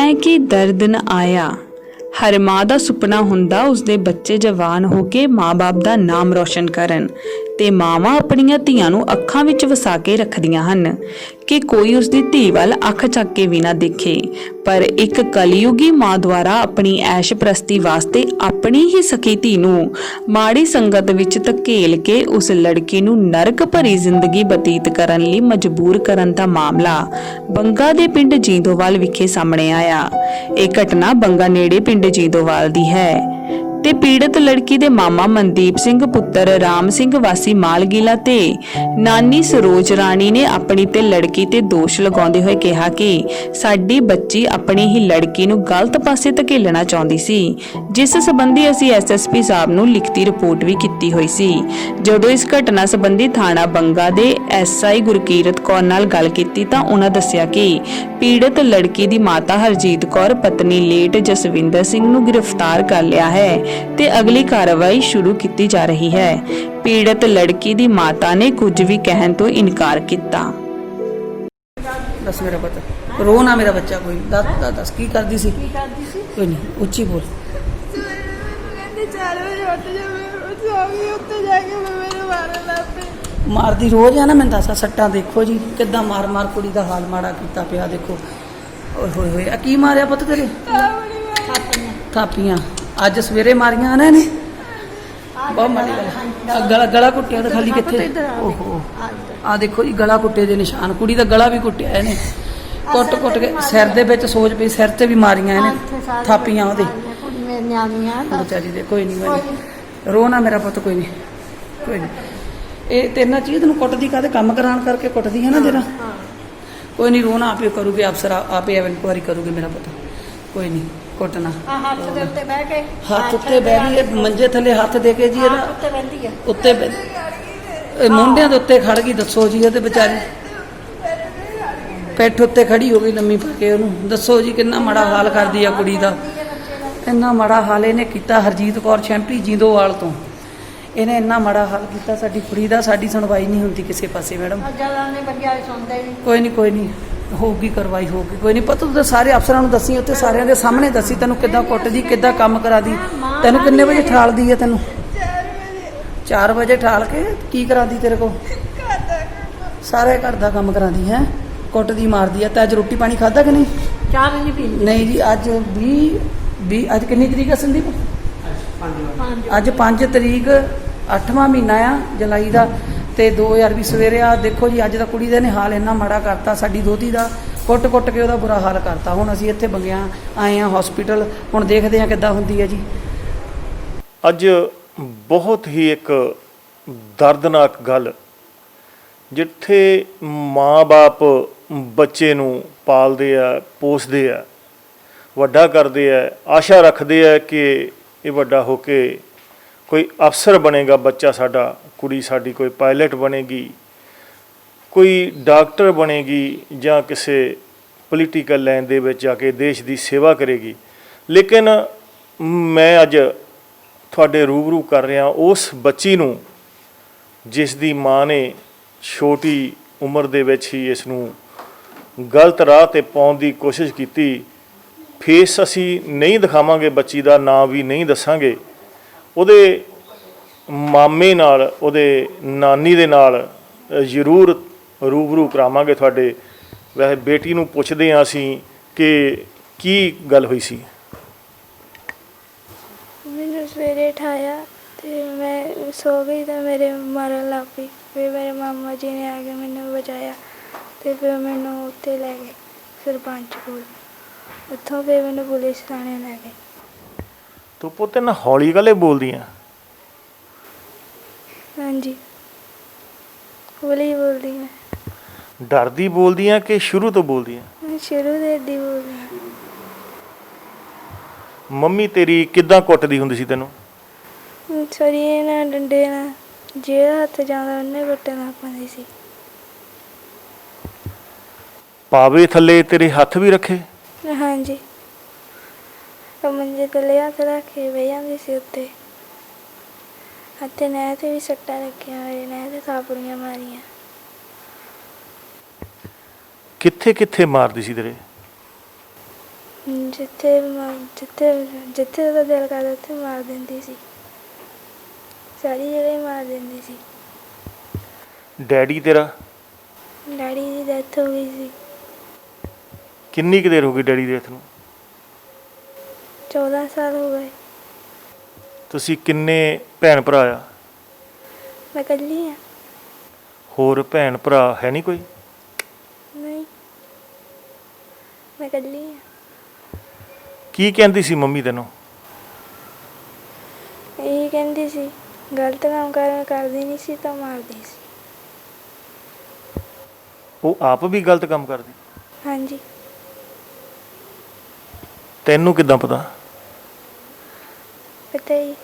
है कि दर्द न आया। हर माँ ਦਾ ਸੁਪਨਾ ਹੁੰਦਾ ਉਸਦੇ ਬੱਚੇ ਜਵਾਨ ਹੋ ਕੇ ਮਾਂ-ਬਾਪ ਦਾ ਨਾਮ ਰੌਸ਼ਨ ਕਰਨ ਤੇ ਮਾਵਾਂ ਆਪਣੀਆਂ ਧੀਆਂ ਨੂੰ ਅੱਖਾਂ ਵਿੱਚ ਵਸਾ ਕੇ ਰੱਖਦੀਆਂ ਹਨ ਕਿ ਕੋਈ ਉਸਦੀ ਧੀ ਵੱਲ ਅੱਖ ਚੱਕ ਕੇ ਵੀ ਨਾ ਦੇਖੇ। ਪਰ ਇੱਕ ਕਲਯੁਗੀ ਮਾਂ ਦੁਆਰਾ ਆਪਣੀ ਐਸ਼ ਪ੍ਰਸਤੀ ਵਾਸਤੇ ਆਪਣੀ ਹੀ ਸਕੀ ਧੀ ਨੂੰ ਮਾੜੀ ਸੰਗਤ ਵਿੱਚ ਧਕੇਲ ਕੇ ਉਸ ਲੜਕੀ ਨੂੰ ਨਰਕ ਭਰੀ ਜ਼ਿੰਦਗੀ ਬਤੀਤ ਕਰਨ ਲਈ ਮਜਬੂਰ ਕਰਨ ਦਾ ਮਾਮਲਾ ਬੰਗਾ ਦੇ ਪਿੰਡ ਜੀਂਦੋਵਾਲ ਵਿਖੇ ਸਾਹਮਣੇ ਆਇਆ। ਇਹ ਘਟਨਾ ਬੰਗਾ ਨੇੜੇ ਪਿੰਡ ਜੀਂਦੋਵਾਲ ਦੀ ਹੈ ਤੇ ਪੀੜਤ ਲੜਕੀ ਦੇ ਮਾਮਾ ਮਨਦੀਪ ਸਿੰਘ ਪੁੱਤਰ ਰਾਮ ਸਿੰਘ ਵਾਸੀ ਮਾਲਗੀਲਾ ਤੇ ਨਾਨੀ ਸਰੋਜ ਰਾਣੀ ਨੇ ਆਪਣੀ ਤੇ ਲੜਕੀ ਤੇ ਦੋਸ਼ ਲਗਾਉਂਦੇ ਹੋਏ ਕਿਹਾ ਕਿ ਸਾਡੀ ਬੱਚੀ ਆਪਣੀ ਹੀ ਲੜਕੀ ਨੂੰ ਗਲਤ ਪਾਸੇ ਧਕੇਲਣਾ ਚਾਹੁੰਦੀ ਸੀ, ਜਿਸ ਸੰਬੰਧੀ ਅਸੀਂ ਐਸਐਸਪੀ ਸਾਹਿਬ ਨੂੰ ਲਿਖਤੀ ਰਿਪੋਰਟ ਵੀ ਕੀਤੀ ਹੋਈ ਸੀ। ਜਦੋਂ ਇਸ ਘਟਨਾ ਸੰਬੰਧੀ ਥਾਣਾ ਬੰਗਾ ਦੇ ਐਸਆਈ ਗੁਰਕੀਰਤ ਕੌਰ ਨਾਲ ਗੱਲ ਕੀਤੀ ਤਾਂ ਉਹਨਾਂ ਦੱਸਿਆ ਕਿ ਪੀੜਤ ਲੜਕੀ ਦੀ ਮਾਤਾ ਹਰਜੀਤ ਕੌਰ ਪਤਨੀ ਲੇਟ ਜਸਵਿੰਦਰ ਸਿੰਘ ਨੂੰ ਗ੍ਰਿਫਤਾਰ ਕਰ ਲਿਆ ਹੈ ਤੇ ਅਗਲੀ ਕਾਰਵਾਈ ਸ਼ੁਰੂ ਕੀਤੀ ਜਾ ਰਹੀ ਹੈ। ਪੀੜਤ ਲੜਕੀ ਦੀ ਮਾਤਾ ਨੇ ਕੁਝ ਵੀ ਕਹਿਣ ਤੋਂ ਇਨਕਾਰ ਕੀਤਾ। दस मेरा पता रो ना मेरा बच्चा कोई दस की करती सी कोई नहीं उच्ची बोल मारदी रोज है ना। मैं दसा सट्टा देखो जी किदा मार मार कुड़ी का हाल माड़ा किया पिया देखो। होए होए की मारिया पुत तेरे थापियां अज सवेरे मारिया ना ने बहुत माड़ी गल गला गला कुटिया तो खाली कितने ओहो आ देखो जी गला कुटे के निशान कुड़ी का गला भी कुटिया इन्हें कुट कुट के सिर दे विच सोच पई सिर ते भी मारिया इन्हें थापियां ओहदे बेचारी दे। कोई नहीं रो ना मेरा पुत कोई नहीं ये तेरे चीज नूं कुटदी काहदे काम कराण करके कुटदी है ना तेरा। कोई नहीं रोना आपे करूगे अफसर आपे इंक्वायरी करूगे मेरा पुत कोई नहीं कुटना हाथ उत्ते बह गई मंजे थले हाथ दे के जी उत्ते मुंडिया के उत्ते खड़ गई दसो जी ओहदे बेचारी पिठ उत्ते खड़ी हो गई लम्मी पा के ओनू दसो जी कितना माड़ा हाल करदी आ कुड़ी दा। इन्ना माड़ा हाल इहने कीता हरजीत कौर छैंपी जींदोवाल तो इन्हें इन्ना माड़ा हाल किया साडी कुड़ी दा। साडी सुनवाई नहीं होंदी किसी पासे मैडम। कोई नहीं होगी कार्रवाई होगी कोई नहीं पता तो सारे अफसरां नूं दसी उत्ते सारिਆਂ ਦੇ सामने दसी तैनूं किद्दां कुੱਟਦੀ किद्दां काम करादी तैनूं किन्ने बजे ਠਾਲਦੀ है तैनूं 4 बजे ਠਾਲ के की करादी तेरे को सारे घर दा काम करादी है कुੱਟਦੀ मारदी है। ते अज रोटी पानी खादा कि नहीं चाह भी नहीं पी नहीं जी अज 20 अज कितनी तरीक है संदीप अज 5 तरीक 8वां महीना आ जुलाई का ਤੇ 2020 ਸਵੇਰੇ ਆ ਦੇਖੋ ਜੀ ਅੱਜ ਦਾ ਕੁੜੀ ਦੇ ਨੇ ਹਾਲ ਇੰਨਾ ਮਾੜਾ ਕਰਤਾ ਸਾਡੀ ਦੋਤੀ ਦਾ ਕੁੱਟ ਕੁੱਟ ਕੇ ਉਹਦਾ ਬੁਰਾ ਹਾਲ ਕਰਤਾ। ਹੁਣ ਅਸੀਂ ਇੱਥੇ ਬੰਗਿਆ ਆਏ ਆ ਹਸਪੀਟਲ ਹੁਣ ਦੇਖਦੇ ਆ ਕਿੱਦਾਂ ਹੁੰਦੀ ਹੈ ਜੀ। ਅੱਜ ਬਹੁਤ ਹੀ ਇੱਕ ਦਰਦਨਾਕ ਗੱਲ ਜਿੱਥੇ ਮਾਂ-ਬਾਪ ਬੱਚੇ ਨੂੰ ਪਾਲਦੇ ਆ ਪੋਸਦੇ ਆ ਵੱਡਾ ਕਰਦੇ ਆ ਆਸ਼ਾ ਰੱਖਦੇ ਆ ਕਿ ਇਹ ਵੱਡਾ ਹੋ ਕੇ कोई अफसर बनेगा बच्चा साडा कुड़ी साडी कोई पायलट बनेगी कोई डॉक्टर बनेगी ਜਾਂ ਕਿਸੇ पोलीटिकल लाइन ਦੇ ਵਿੱਚ ਜਾ ਕੇ देश ਦੀ सेवा करेगी। लेकिन मैं अज ਤੁਹਾਡੇ रूबरू कर रहा उस बच्ची ਨੂੰ जिस ਦੀ ਮਾਂ ਨੇ छोटी उम्र ਦੇ ਵਿੱਚ ਹੀ ਇਸ ਨੂੰ गलत राह ਤੇ ਪਾਉਣ ਦੀ ਕੋਸ਼ਿਸ਼ ਕੀਤੀ। फेस ਅਸੀਂ नहीं ਦਿਖਾਵਾਂਗੇ ਬੱਚੀ ਦਾ ਨਾਂ ਵੀ नहीं ਦੱਸਾਂਗੇ। ਉਹਦੇ ਮਾਮੇ ਨਾਲ ਉਹਦੇ ਨਾਨੀ ਦੇ ਨਾਲ ਜ਼ਰੂਰ ਰੂਬਰੂ ਕਰਾਵਾਂਗੇ ਤੁਹਾਡੇ। ਵੈਸੇ ਬੇਟੀ ਨੂੰ ਪੁੱਛਦੇ ਹਾਂ ਅਸੀਂ ਕਿ ਕੀ ਗੱਲ ਹੋਈ ਸੀ। ਮੈਨੂੰ ਸਵੇਰੇ ਉਠਾਇਆ ਤੇ ਮੈਂ ਸੋ ਗਈ ਤਾਂ ਮੇਰੇ ਮਾਰਨ ਲੱਗ ਪਈ। ਫਿਰ ਮੇਰੇ ਮਾਮਾ ਜੀ ਨੇ ਆ ਕੇ ਮੈਨੂੰ ਬਚਾਇਆ ਤੇ ਫਿਰ ਮੈਨੂੰ ਉੱਥੇ ਲੈ ਗਏ ਸਰਪੰਚ ਕੋਲ। ਉੱਥੋਂ ਫਿਰ ਮੈਨੂੰ ਪੁਲਿਸ ਥਾਣੇ ਲੈ ਗਏ। ਤੂੰ ਪੁੱਤ ਨਾ ਹੌਲੀ ਗਲੇ ਬੋਲਦੀ ਆ। हाँ जी हौली बोलती मैं डरदी बोलदी आ कि शुरू तो बोलदी आ शुरू तो इदी बोलदी मम्मी तेरी किद्दां कुੱਟਦੀ ਹੁੰਦੀ ਸੀ ਤੈਨੂੰ छुरिये ना डंडे ना जेड़ा हथ जांदा उन्ने कुੱਟਣਾ ਪੈਂਦੀ ਸੀ। पावे थल्ले तेरे हथ भी रखे हाँ जी मंजे थल्ले हथ रख के बह जांदी सी उत्ते ਅਤੇ ਨਹਿ ਤੇ ਵੀ ਸੱਟਾਂ ਰੱਖੀਆਂ ਮੇਰੇ ਨਹਿ ਤੇ ਥਾਪੜੀਆਂ ਮਾਰੀਆਂ। ਕਿੱਥੇ ਕਿੱਥੇ ਮਾਰਦੀ ਸੀ ਤੇਰੇ ਜਿੱਥੇ ਜਿੱਥੇ ਉਹਦਾ ਦਿਲ ਕਰਦਾ ਉੱਥੇ ਮਾਰ ਦਿੰਦੀ ਸੀ, ਸਾਰੀ ਜਗ੍ਹਾ ਹੀ ਮਾਰ ਦਿੰਦੀ ਸੀ। ਡੈਡੀ ਤੇਰਾ ਡੈਡੀ ਦੀ ਡੈਥ ਹੋ ਗਈ ਸੀ। ਕਿੰਨੀ ਕੁ ਦੇਰ ਹੋ ਗਈ ਡੈਡੀ ਦੇ ਨੂੰ? 14 ਸਾਲ ਹੋ ਗਏ। ਤੁਸੀਂ ਕਿੰਨੇ ਭੈਣ ਭਰਾ ਆ? ਮੈਂ ਇਕੱਲੀ ਹਾਂ। ਹੋਰ ਭੈਣ ਭਰਾ ਹੈ ਨਹੀਂ ਕੋਈ? ਨਹੀਂ, ਮੈਂ ਇਕੱਲੀ ਹਾਂ। ਕੀ ਕਹਿੰਦੀ ਸੀ ਮੰਮੀ ਤੈਨੂੰ? ਇਹ ਕਹਿੰਦੀ ਸੀ ਗਲਤ ਕੰਮ ਕਰਦੀ ਨਹੀਂ ਸੀ ਤਾਂ ਮਾਰਦੀ ਸੀ। ਉਹ ਆਪ ਵੀ ਗਲਤ ਕੰਮ ਕਰਦੀ? ਹਾਂਜੀ। ਤੈਨੂੰ ਕਿੱਦਾਂ ਪਤਾ? ਪਤਾ ਹੀ।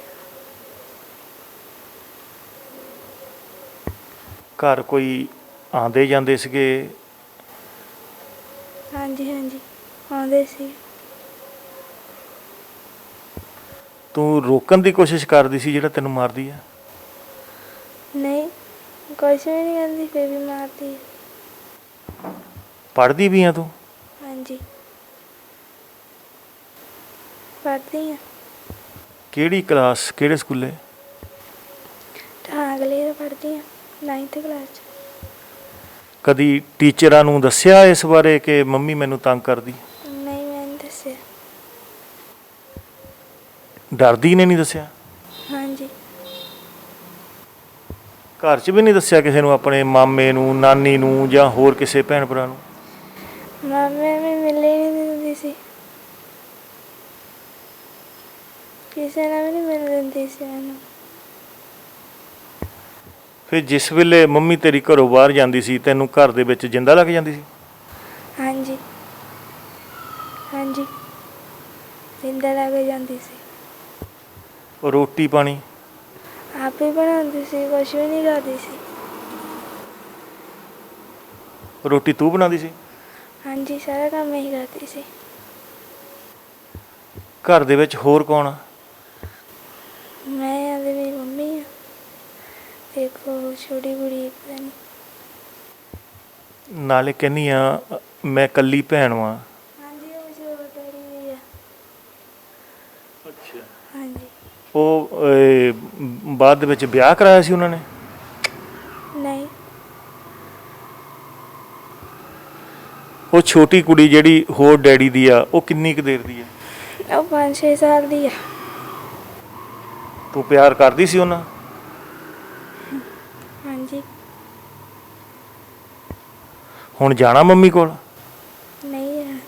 ਘਰ ਕੋਈ ਆਂਦੇ ਜਾਂਦੇ ਸੀਗੇ? ਹਾਂਜੀ ਹਾਂਜੀ, ਆਉਂਦੇ ਸੀ। ਤੂੰ ਰੋਕਣ ਦੀ ਕੋਸ਼ਿਸ਼ ਕਰਦੀ ਸੀ ਜਿਹੜਾ ਤੈਨੂੰ ਮਾਰਦੀ ਆ? ਨਹੀਂ, ਕੁਛ ਵੀ ਨਹੀਂ ਕਹਿੰਦੀ, ਫਿਰ ਵੀ ਮਾਰਦੀ ਹੈ। ਪੜ੍ਹਦੀ ਵੀ ਆ ਤੂੰ? ਹਾਂਜੀ, ਪੜ੍ਹਦੀ ਹਾਂ। ਕਿਹੜੀ ਕਲਾਸ, ਕਿਹੜੇ ਸਕੂਲੇ? ਅਗਲੇ ਦਾ ਪੜ੍ਹਦੀ ਹਾਂ, 9th ਕਲਾਸ 'ਚ। ਕਦੀ ਟੀਚਰਾਂ ਨੂੰ ਦੱਸਿਆ ਇਸ ਬਾਰੇ ਕਿ ਮੰਮੀ ਮੈਨੂੰ ਤੰਗ ਕਰਦੀ? ਨਹੀਂ, ਮੈਂ ਨਹੀਂ ਦੱਸਿਆ। ਡਰਦੀ ਨੇ ਨਹੀਂ ਦੱਸਿਆ? ਹਾਂਜੀ। ਘਰ 'ਚ ਵੀ ਨਹੀਂ ਦੱਸਿਆ ਕਿਸੇ ਨੂੰ, ਆਪਣੇ ਮਾਮੇ ਨੂੰ, ਨਾਨੀ ਨੂੰ ਜਾਂ ਹੋਰ ਕਿਸੇ ਭੈਣ ਭਰਾ ਨੂੰ? ਮਾਮੇ ਵੀ ਮਿਲੇ ਨਹੀਂ ਦਿੰਦੀ ਸੀ, ਕਿਸੇ ਨਾਲ ਵੀ ਨਹੀਂ ਮਿਲ ਦਿੰਦੀ ਸੀ ਮੈਨੂੰ। ਫਿਰ ਜਿਸ ਵੇਲੇ ਮੰਮੀ ਤੇਰੀ ਘਰੋਂ ਬਾਹਰ ਜਾਂਦੀ ਸੀ ਤੈਨੂੰ ਘਰ ਦੇ ਵਿੱਚ ਜਿੰਦਾ ਲੱਗ ਜਾਂਦੀ ਸੀ? ਹਾਂਜੀ ਹਾਂਜੀ, ਜਿੰਦਾ ਲੱਗ ਜਾਂਦੀ ਸੀ। ਰੋਟੀ ਪਾਣੀ ਆਪ ਹੀ ਬਣਾਉਂਦੀ ਸੀ, ਕੁਛ ਵੀ ਨਹੀਂ ਕਰਦੀ ਸੀ। ਰੋਟੀ ਤੂੰ ਬਣਾਉਂਦੀ ਸੀ? ਹਾਂਜੀ, ਸਾਰਾ ਕੰਮ ਇਹੀ ਕਰਦੀ ਸੀ। ਘਰ ਦੇ ਵਿੱਚ ਹੋਰ ਕੌਣ ਆ? ਮੈਂ ਅਤੇ ਮੇਰੀ ਮੰਮੀ ਆ, ਤੇ ਇੱਕ ਉਹ ਛੋਟੀ ਕੁੜੀ ਪਤਾ ਨਹੀਂ। ਨਾਲੇ ਕਹਿੰਦੀ ਆ ਮੈਂ ਇਕੱਲੀ ਭੈਣ ਵਾਂ। ਹਾਂਜੀ, ਉਹ ਛੋਟਾ ਹੀ ਆ। ਅੱਛਾ। ਹਾਂਜੀ। ਉਹ ਬਾਅਦ ਦੇ ਵਿੱਚ ਵਿਆਹ ਕਰਾਇਆ ਸੀ ਉਹਨਾਂ ਨੇ? ਨਹੀਂ। ਉਹ ਛੋਟੀ ਕੁੜੀ ਜਿਹੜੀ ਹੋਰ ਡੈਡੀ ਦੀ ਆ ਉਹ ਕਿੰਨੀ ਕੁ ਦੇਰ ਦੀ ਆ? ਉਹ 5-6 ਸਾਲ ਦੀ ਆ। ਤੂੰ ਪਿਆਰ ਕਰਦੀ ਸੀ ਉਹਨਾਂ? ਹਾਂਜੀ। ਹੁਣ ਜਾਣਾ ਮੰਮੀ ਕੋਲ? ਨਹੀਂ ਆ।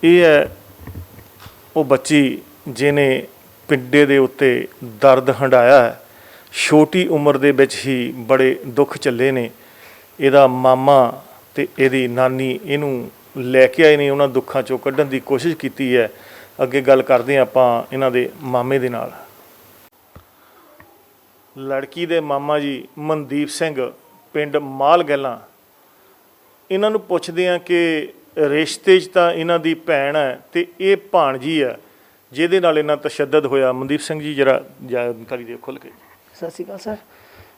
ਇਹ ਹੈ ਉਹ ਬੱਚੀ ਜਿਹਨੇ ਪਿੰਡੇ ਦੇ ਉੱਤੇ ਦਰਦ ਹੰਢਾਇਆ ਹੈ। ਛੋਟੀ ਉਮਰ ਦੇ ਵਿੱਚ ਹੀ ਬੜੇ ਦੁੱਖ ਚੱਲੇ ਨੇ। ਇਹਦਾ ਮਾਮਾ ਤੇ ਇਹਦੀ ਨਾਨੀ ਇਹਨੂੰ ਲੈ ਕੇ ਆਏ ਨੇ, ਉਹਨਾਂ ਦੁੱਖਾਂ ਚੋਂ ਕੱਢਣ ਦੀ ਕੋਸ਼ਿਸ਼ ਕੀਤੀ ਹੈ। ਅੱਗੇ ਗੱਲ ਕਰਦੇ ਹਾਂ ਆਪਾਂ ਇਹਨਾਂ ਦੇ ਮਾਮੇ ਦੇ ਨਾਲ। ਲੜਕੀ ਦੇ ਮਾਮਾ ਜੀ ਮਨਦੀਪ ਸਿੰਘ, ਪਿੰਡ ਮਾਲ ਗੈਲਾਂ। ਇਹਨਾਂ ਨੂੰ ਪੁੱਛਦੇ ਹਾਂ ਕਿ ਰਿਸ਼ਤੇ 'ਚ ਤਾਂ ਇਹਨਾਂ ਦੀ ਭੈਣ ਹੈ ਤੇ ਇਹ ਭਾਣਜੀ ਹੈ ਜਿਹਦੇ ਨਾਲ ਇਹਨਾਂ ਤਸ਼ੱਦਦ ਹੋਇਆ। ਮਨਦੀਪ ਸਿੰਘ ਜੀ ਜਰਾ ਜਾਣਕਾਰੀ ਦਿਓ ਖੁੱਲ੍ਹ ਕੇ। ਸਤਿ ਸ਼੍ਰੀ ਅਕਾਲ ਸਰ।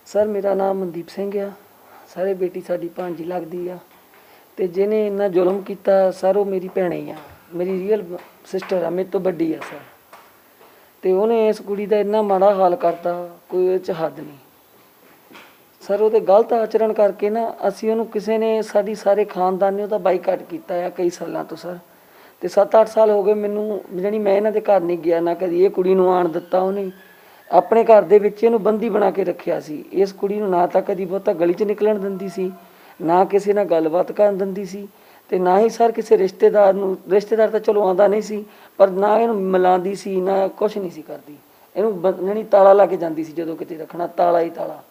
ਸਰ ਮੇਰਾ ਨਾਮ ਮਨਦੀਪ ਸਿੰਘ ਆ। ਸਾਰੇ ਬੇਟੀ ਸਾਡੀ ਭਾਣਜੀ ਲੱਗਦੀ ਆ, ਅਤੇ ਜਿਹਨੇ ਇੰਨਾ ਜ਼ੁਲਮ ਕੀਤਾ ਸਰ ਉਹ ਮੇਰੀ ਭੈਣ ਹੀ ਆ, ਮੇਰੀ ਰੀਅਲ ਸਿਸਟਰ ਆ, ਮੇਰੇ ਤੋਂ ਵੱਡੀ ਆ ਸਰ। ਅਤੇ ਉਹਨੇ ਇਸ ਕੁੜੀ ਦਾ ਇੰਨਾ ਮਾੜਾ ਹਾਲ ਕਰਤਾ, ਕੋਈ ਉਹਦੇ 'ਚ ਹੱਦ ਨਹੀਂ ਸਰ। ਉਹਦੇ ਗਲਤ ਆਚਰਣ ਕਰਕੇ ਨਾ ਅਸੀਂ ਉਹਨੂੰ ਕਿਸੇ ਨੇ, ਸਾਡੀ ਸਾਰੇ ਖਾਨਦਾਨ ਨੇ ਉਹਦਾ ਬਾਈਕਾਟ ਕੀਤਾ ਆ ਕਈ ਸਾਲਾਂ ਤੋਂ ਸਰ। ਅਤੇ 7-8 ਸਾਲ ਹੋ ਗਏ ਮੈਨੂੰ, ਜਾਣੀ ਮੈਂ ਇਹਨਾਂ ਦੇ ਘਰ ਨਹੀਂ ਗਿਆ, ਨਾ ਕਦੀ ਇਹ ਕੁੜੀ ਨੂੰ ਆਉਣ ਦਿੱਤਾ ਉਹਨੇ। ਆਪਣੇ ਘਰ ਦੇ ਵਿੱਚ ਇਹਨੂੰ ਬੰਦੀ ਬਣਾ ਕੇ ਰੱਖਿਆ ਸੀ। ਇਸ ਕੁੜੀ ਨੂੰ ਨਾ ਤਾਂ ਕਦੀ ਬਹੁਤਾ ਗਲੀ 'ਚ ਨਿਕਲਣ ਦਿੰਦੀ ਸੀ, ਨਾ ਕਿਸੇ ਨਾਲ ਗੱਲਬਾਤ ਕਰਨ ਦਿੰਦੀ ਸੀ, ਅਤੇ ਨਾ ਹੀ ਸਰ ਕਿਸੇ ਰਿਸ਼ਤੇਦਾਰ ਨੂੰ, ਰਿਸ਼ਤੇਦਾਰ ਤਾਂ ਚਲੋ ਆਉਂਦਾ ਨਹੀਂ ਸੀ, ਪਰ ਨਾ ਇਹਨੂੰ ਮਿਲਾਉਂਦੀ ਸੀ, ਨਾ ਕੁਛ ਨਹੀਂ ਸੀ ਕਰਦੀ। ਇਹਨੂੰ ਜਾਣੀ ਤਾਲਾ ਲਾ ਕੇ ਜਾਂਦੀ ਸੀ, ਜਦੋਂ ਕਿਤੇ ਰੱਖਣਾ ਤਾਲਾ ਹੀ ਤਾਲਾ।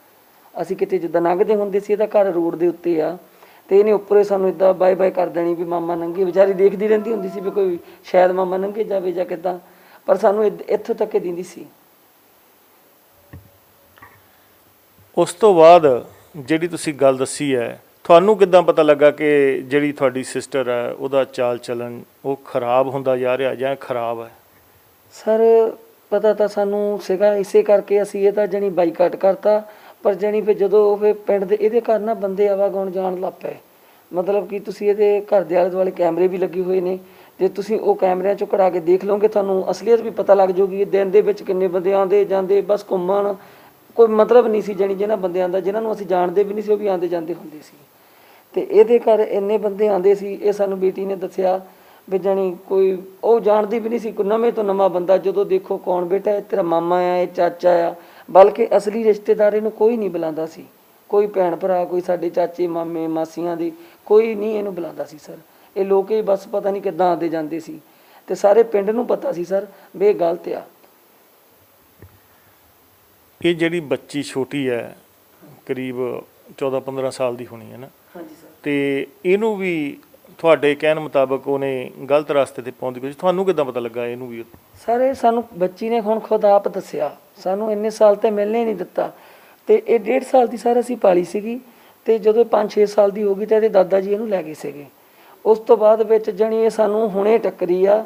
ਅਸੀਂ ਕਿਤੇ ਜਿੱਦਾਂ ਲੰਘਦੇ ਹੁੰਦੇ ਸੀ, ਇਹਦਾ ਘਰ ਰੋਡ ਦੇ ਉੱਤੇ ਆ, ਅਤੇ ਇਹਨੇ ਉੱਪਰੋਂ ਸਾਨੂੰ ਇੱਦਾਂ ਬਾਏ ਬਾਏ ਕਰ ਦੇਣੀ ਵੀ ਮਾਮਾ ਲੰਘੇ। ਵਿਚਾਰੀ ਦੇਖਦੀ ਰਹਿੰਦੀ ਹੁੰਦੀ ਸੀ ਵੀ ਕੋਈ ਸ਼ਾਇਦ ਮਾਮਾ ਲੰਘੇ ਜਾਵੇ ਜਾਂ ਕਿੱਦਾਂ, ਪਰ ਸਾਨੂੰ ਇੱਥੋਂ ਤੱਕ ਹੀ ਦਿੰਦੀ ਸੀ। ਉਸ ਤੋਂ ਬਾਅਦ ਜਿਹੜੀ ਤੁਸੀਂ ਗੱਲ ਦੱਸੀ ਹੈ, ਤੁਹਾਨੂੰ ਕਿੱਦਾਂ ਪਤਾ ਲੱਗਾ ਕਿ ਜਿਹੜੀ ਤੁਹਾਡੀ ਸਿਸਟਰ ਹੈ ਉਹਦਾ ਚਾਲ ਚੱਲਣ ਉਹ ਖਰਾਬ ਹੁੰਦਾ ਜਾ ਰਿਹਾ ਜਾਂ ਖਰਾਬ ਹੈ? ਸਰ ਪਤਾ ਤਾਂ ਸਾਨੂੰ ਸੀਗਾ, ਇਸੇ ਕਰਕੇ ਅਸੀਂ ਇਹਦਾ ਜਾਣੀ ਬਾਈਕਾਟ ਕਰਤਾ। ਪਰ ਜਾਣੀ ਫਿਰ ਜਦੋਂ ਫਿਰ ਪਿੰਡ ਦੇ ਇਹਦੇ ਘਰ ਨਾ ਬੰਦੇ ਆਵਾਗਾਉਣ ਜਾਣ ਲੱਗ ਪਏ, ਮਤਲਬ ਕਿ ਤੁਸੀਂ ਇਹਦੇ ਘਰ ਦੇ ਆਲੇ ਦੁਆਲੇ ਕੈਮਰੇ ਵੀ ਲੱਗੇ ਹੋਏ ਨੇ, ਜੇ ਤੁਸੀਂ ਉਹ ਕੈਮਰਿਆਂ 'ਚੋਂ ਕਢਾ ਕੇ ਦੇਖ ਲਓਗੇ ਤੁਹਾਨੂੰ ਅਸਲੀਅਤ ਵੀ ਪਤਾ ਲੱਗ ਜਾਊਗੀ। ਦਿਨ ਦੇ ਵਿੱਚ ਕਿੰਨੇ ਬੰਦੇ ਆਉਂਦੇ ਜਾਂਦੇ, ਬਸ ਘੁੰਮਣ, ਕੋਈ ਮਤਲਬ ਨਹੀਂ ਸੀ ਜਾਣੀ ਜਿਹਨਾਂ ਬੰਦਿਆਂ ਦਾ, ਜਿਨ੍ਹਾਂ ਨੂੰ ਅਸੀਂ ਜਾਣਦੇ ਵੀ ਨਹੀਂ ਸੀ, ਉਹ ਵੀ ਆਉਂਦੇ ਜਾਂਦੇ ਹੁੰਦੇ ਸੀ। ਤੇ ਇਹਦੇ ਘਰ ਇੰਨੇ ਬੰਦੇ ਆਉਂਦੇ ਸੀ, ਇਹ ਸਾਨੂੰ ਬੇਟੀ ਨੇ ਦੱਸਿਆ ਵੀ ਜਾਣੀ ਕੋਈ ਉਹ ਜਾਣਦੀ ਵੀ ਨਹੀਂ ਸੀ, ਕੋਈ ਨਵੇਂ ਤੋਂ ਨਵਾਂ ਬੰਦਾ, ਜਦੋਂ ਦੇਖੋ ਕੌਣ ਬੇਟਾ ਇਹ ਤੇਰਾ ਮਾਮਾ ਆ, ਇਹ ਚਾਚਾ ਆ, ਬਲਕਿ ਅਸਲੀ ਰਿਸ਼ਤੇਦਾਰ ਇਹਨੂੰ ਕੋਈ ਨਹੀਂ ਬੁਲਾਉਂਦਾ ਸੀ, ਕੋਈ ਭੈਣ ਭਰਾ, ਕੋਈ ਸਾਡੇ ਚਾਚੇ ਮਾਮੇ ਮਾਸੀਆਂ ਦੀ ਕੋਈ ਨਹੀਂ ਇਹਨੂੰ ਬੁਲਾਉਂਦਾ ਸੀ ਸਰ। ਇਹ ਲੋਕ ਹੀ ਬਸ ਪਤਾ ਨਹੀਂ ਕਿੱਦਾਂ ਆਉਂਦੇ ਜਾਂਦੇ ਸੀ, ਤੇ ਸਾਰੇ ਪਿੰਡ ਨੂੰ ਪਤਾ ਸੀ ਸਰ ਵੀ ਇਹ ਗਲਤ ਆ। ਇਹ ਜਿਹੜੀ ਬੱਚੀ ਛੋਟੀ ਹੈ, ਕਰੀਬ 14-15 ਸਾਲ ਦੀ ਹੋਣੀ ਹੈ ਨਾ? ਹਾਂਜੀ ਸਰ। ਤੇ ਇਹਨੂੰ ਵੀ ਤੁਹਾਡੇ ਕਹਿਣ ਮੁਤਾਬਕ ਉਹਨੇ ਗਲਤ ਰਸਤੇ ਤੇ ਪਾਉਣ ਦੀ ਕੋਸ਼ਿਸ਼, ਤੁਹਾਨੂੰ ਕਿੱਦਾਂ ਪਤਾ ਲੱਗਾ ਇਹਨੂੰ ਵੀ? ਸਰ ਇਹ ਸਾਨੂੰ ਬੱਚੀ ਨੇ ਹੁਣ ਖੁਦ ਆਪ ਦੱਸਿਆ, ਸਾਨੂੰ ਇੰਨੇ ਸਾਲ ਤੇ ਮਿਲਣੇ ਨਹੀਂ ਦਿੱਤਾ, ਤੇ ਇਹ 1.5 ਸਾਲ ਦੀ ਸਰ ਅਸੀਂ ਪਾਲੀ ਸੀਗੀ, ਤੇ ਜਦੋਂ 5-6 ਸਾਲ ਦੀ ਹੋ ਗਈ ਤਾਂ ਇਹਦੇ ਦਾਦਾ ਜੀ ਇਹਨੂੰ ਲੈ ਗਏ ਸੀਗੇ। ਉਸ ਤੋਂ ਬਾਅਦ ਵਿੱਚ ਜਾਣੀ ਇਹ ਸਾਨੂੰ ਹੁਣੇ ਟੱਕਰੀ ਆ,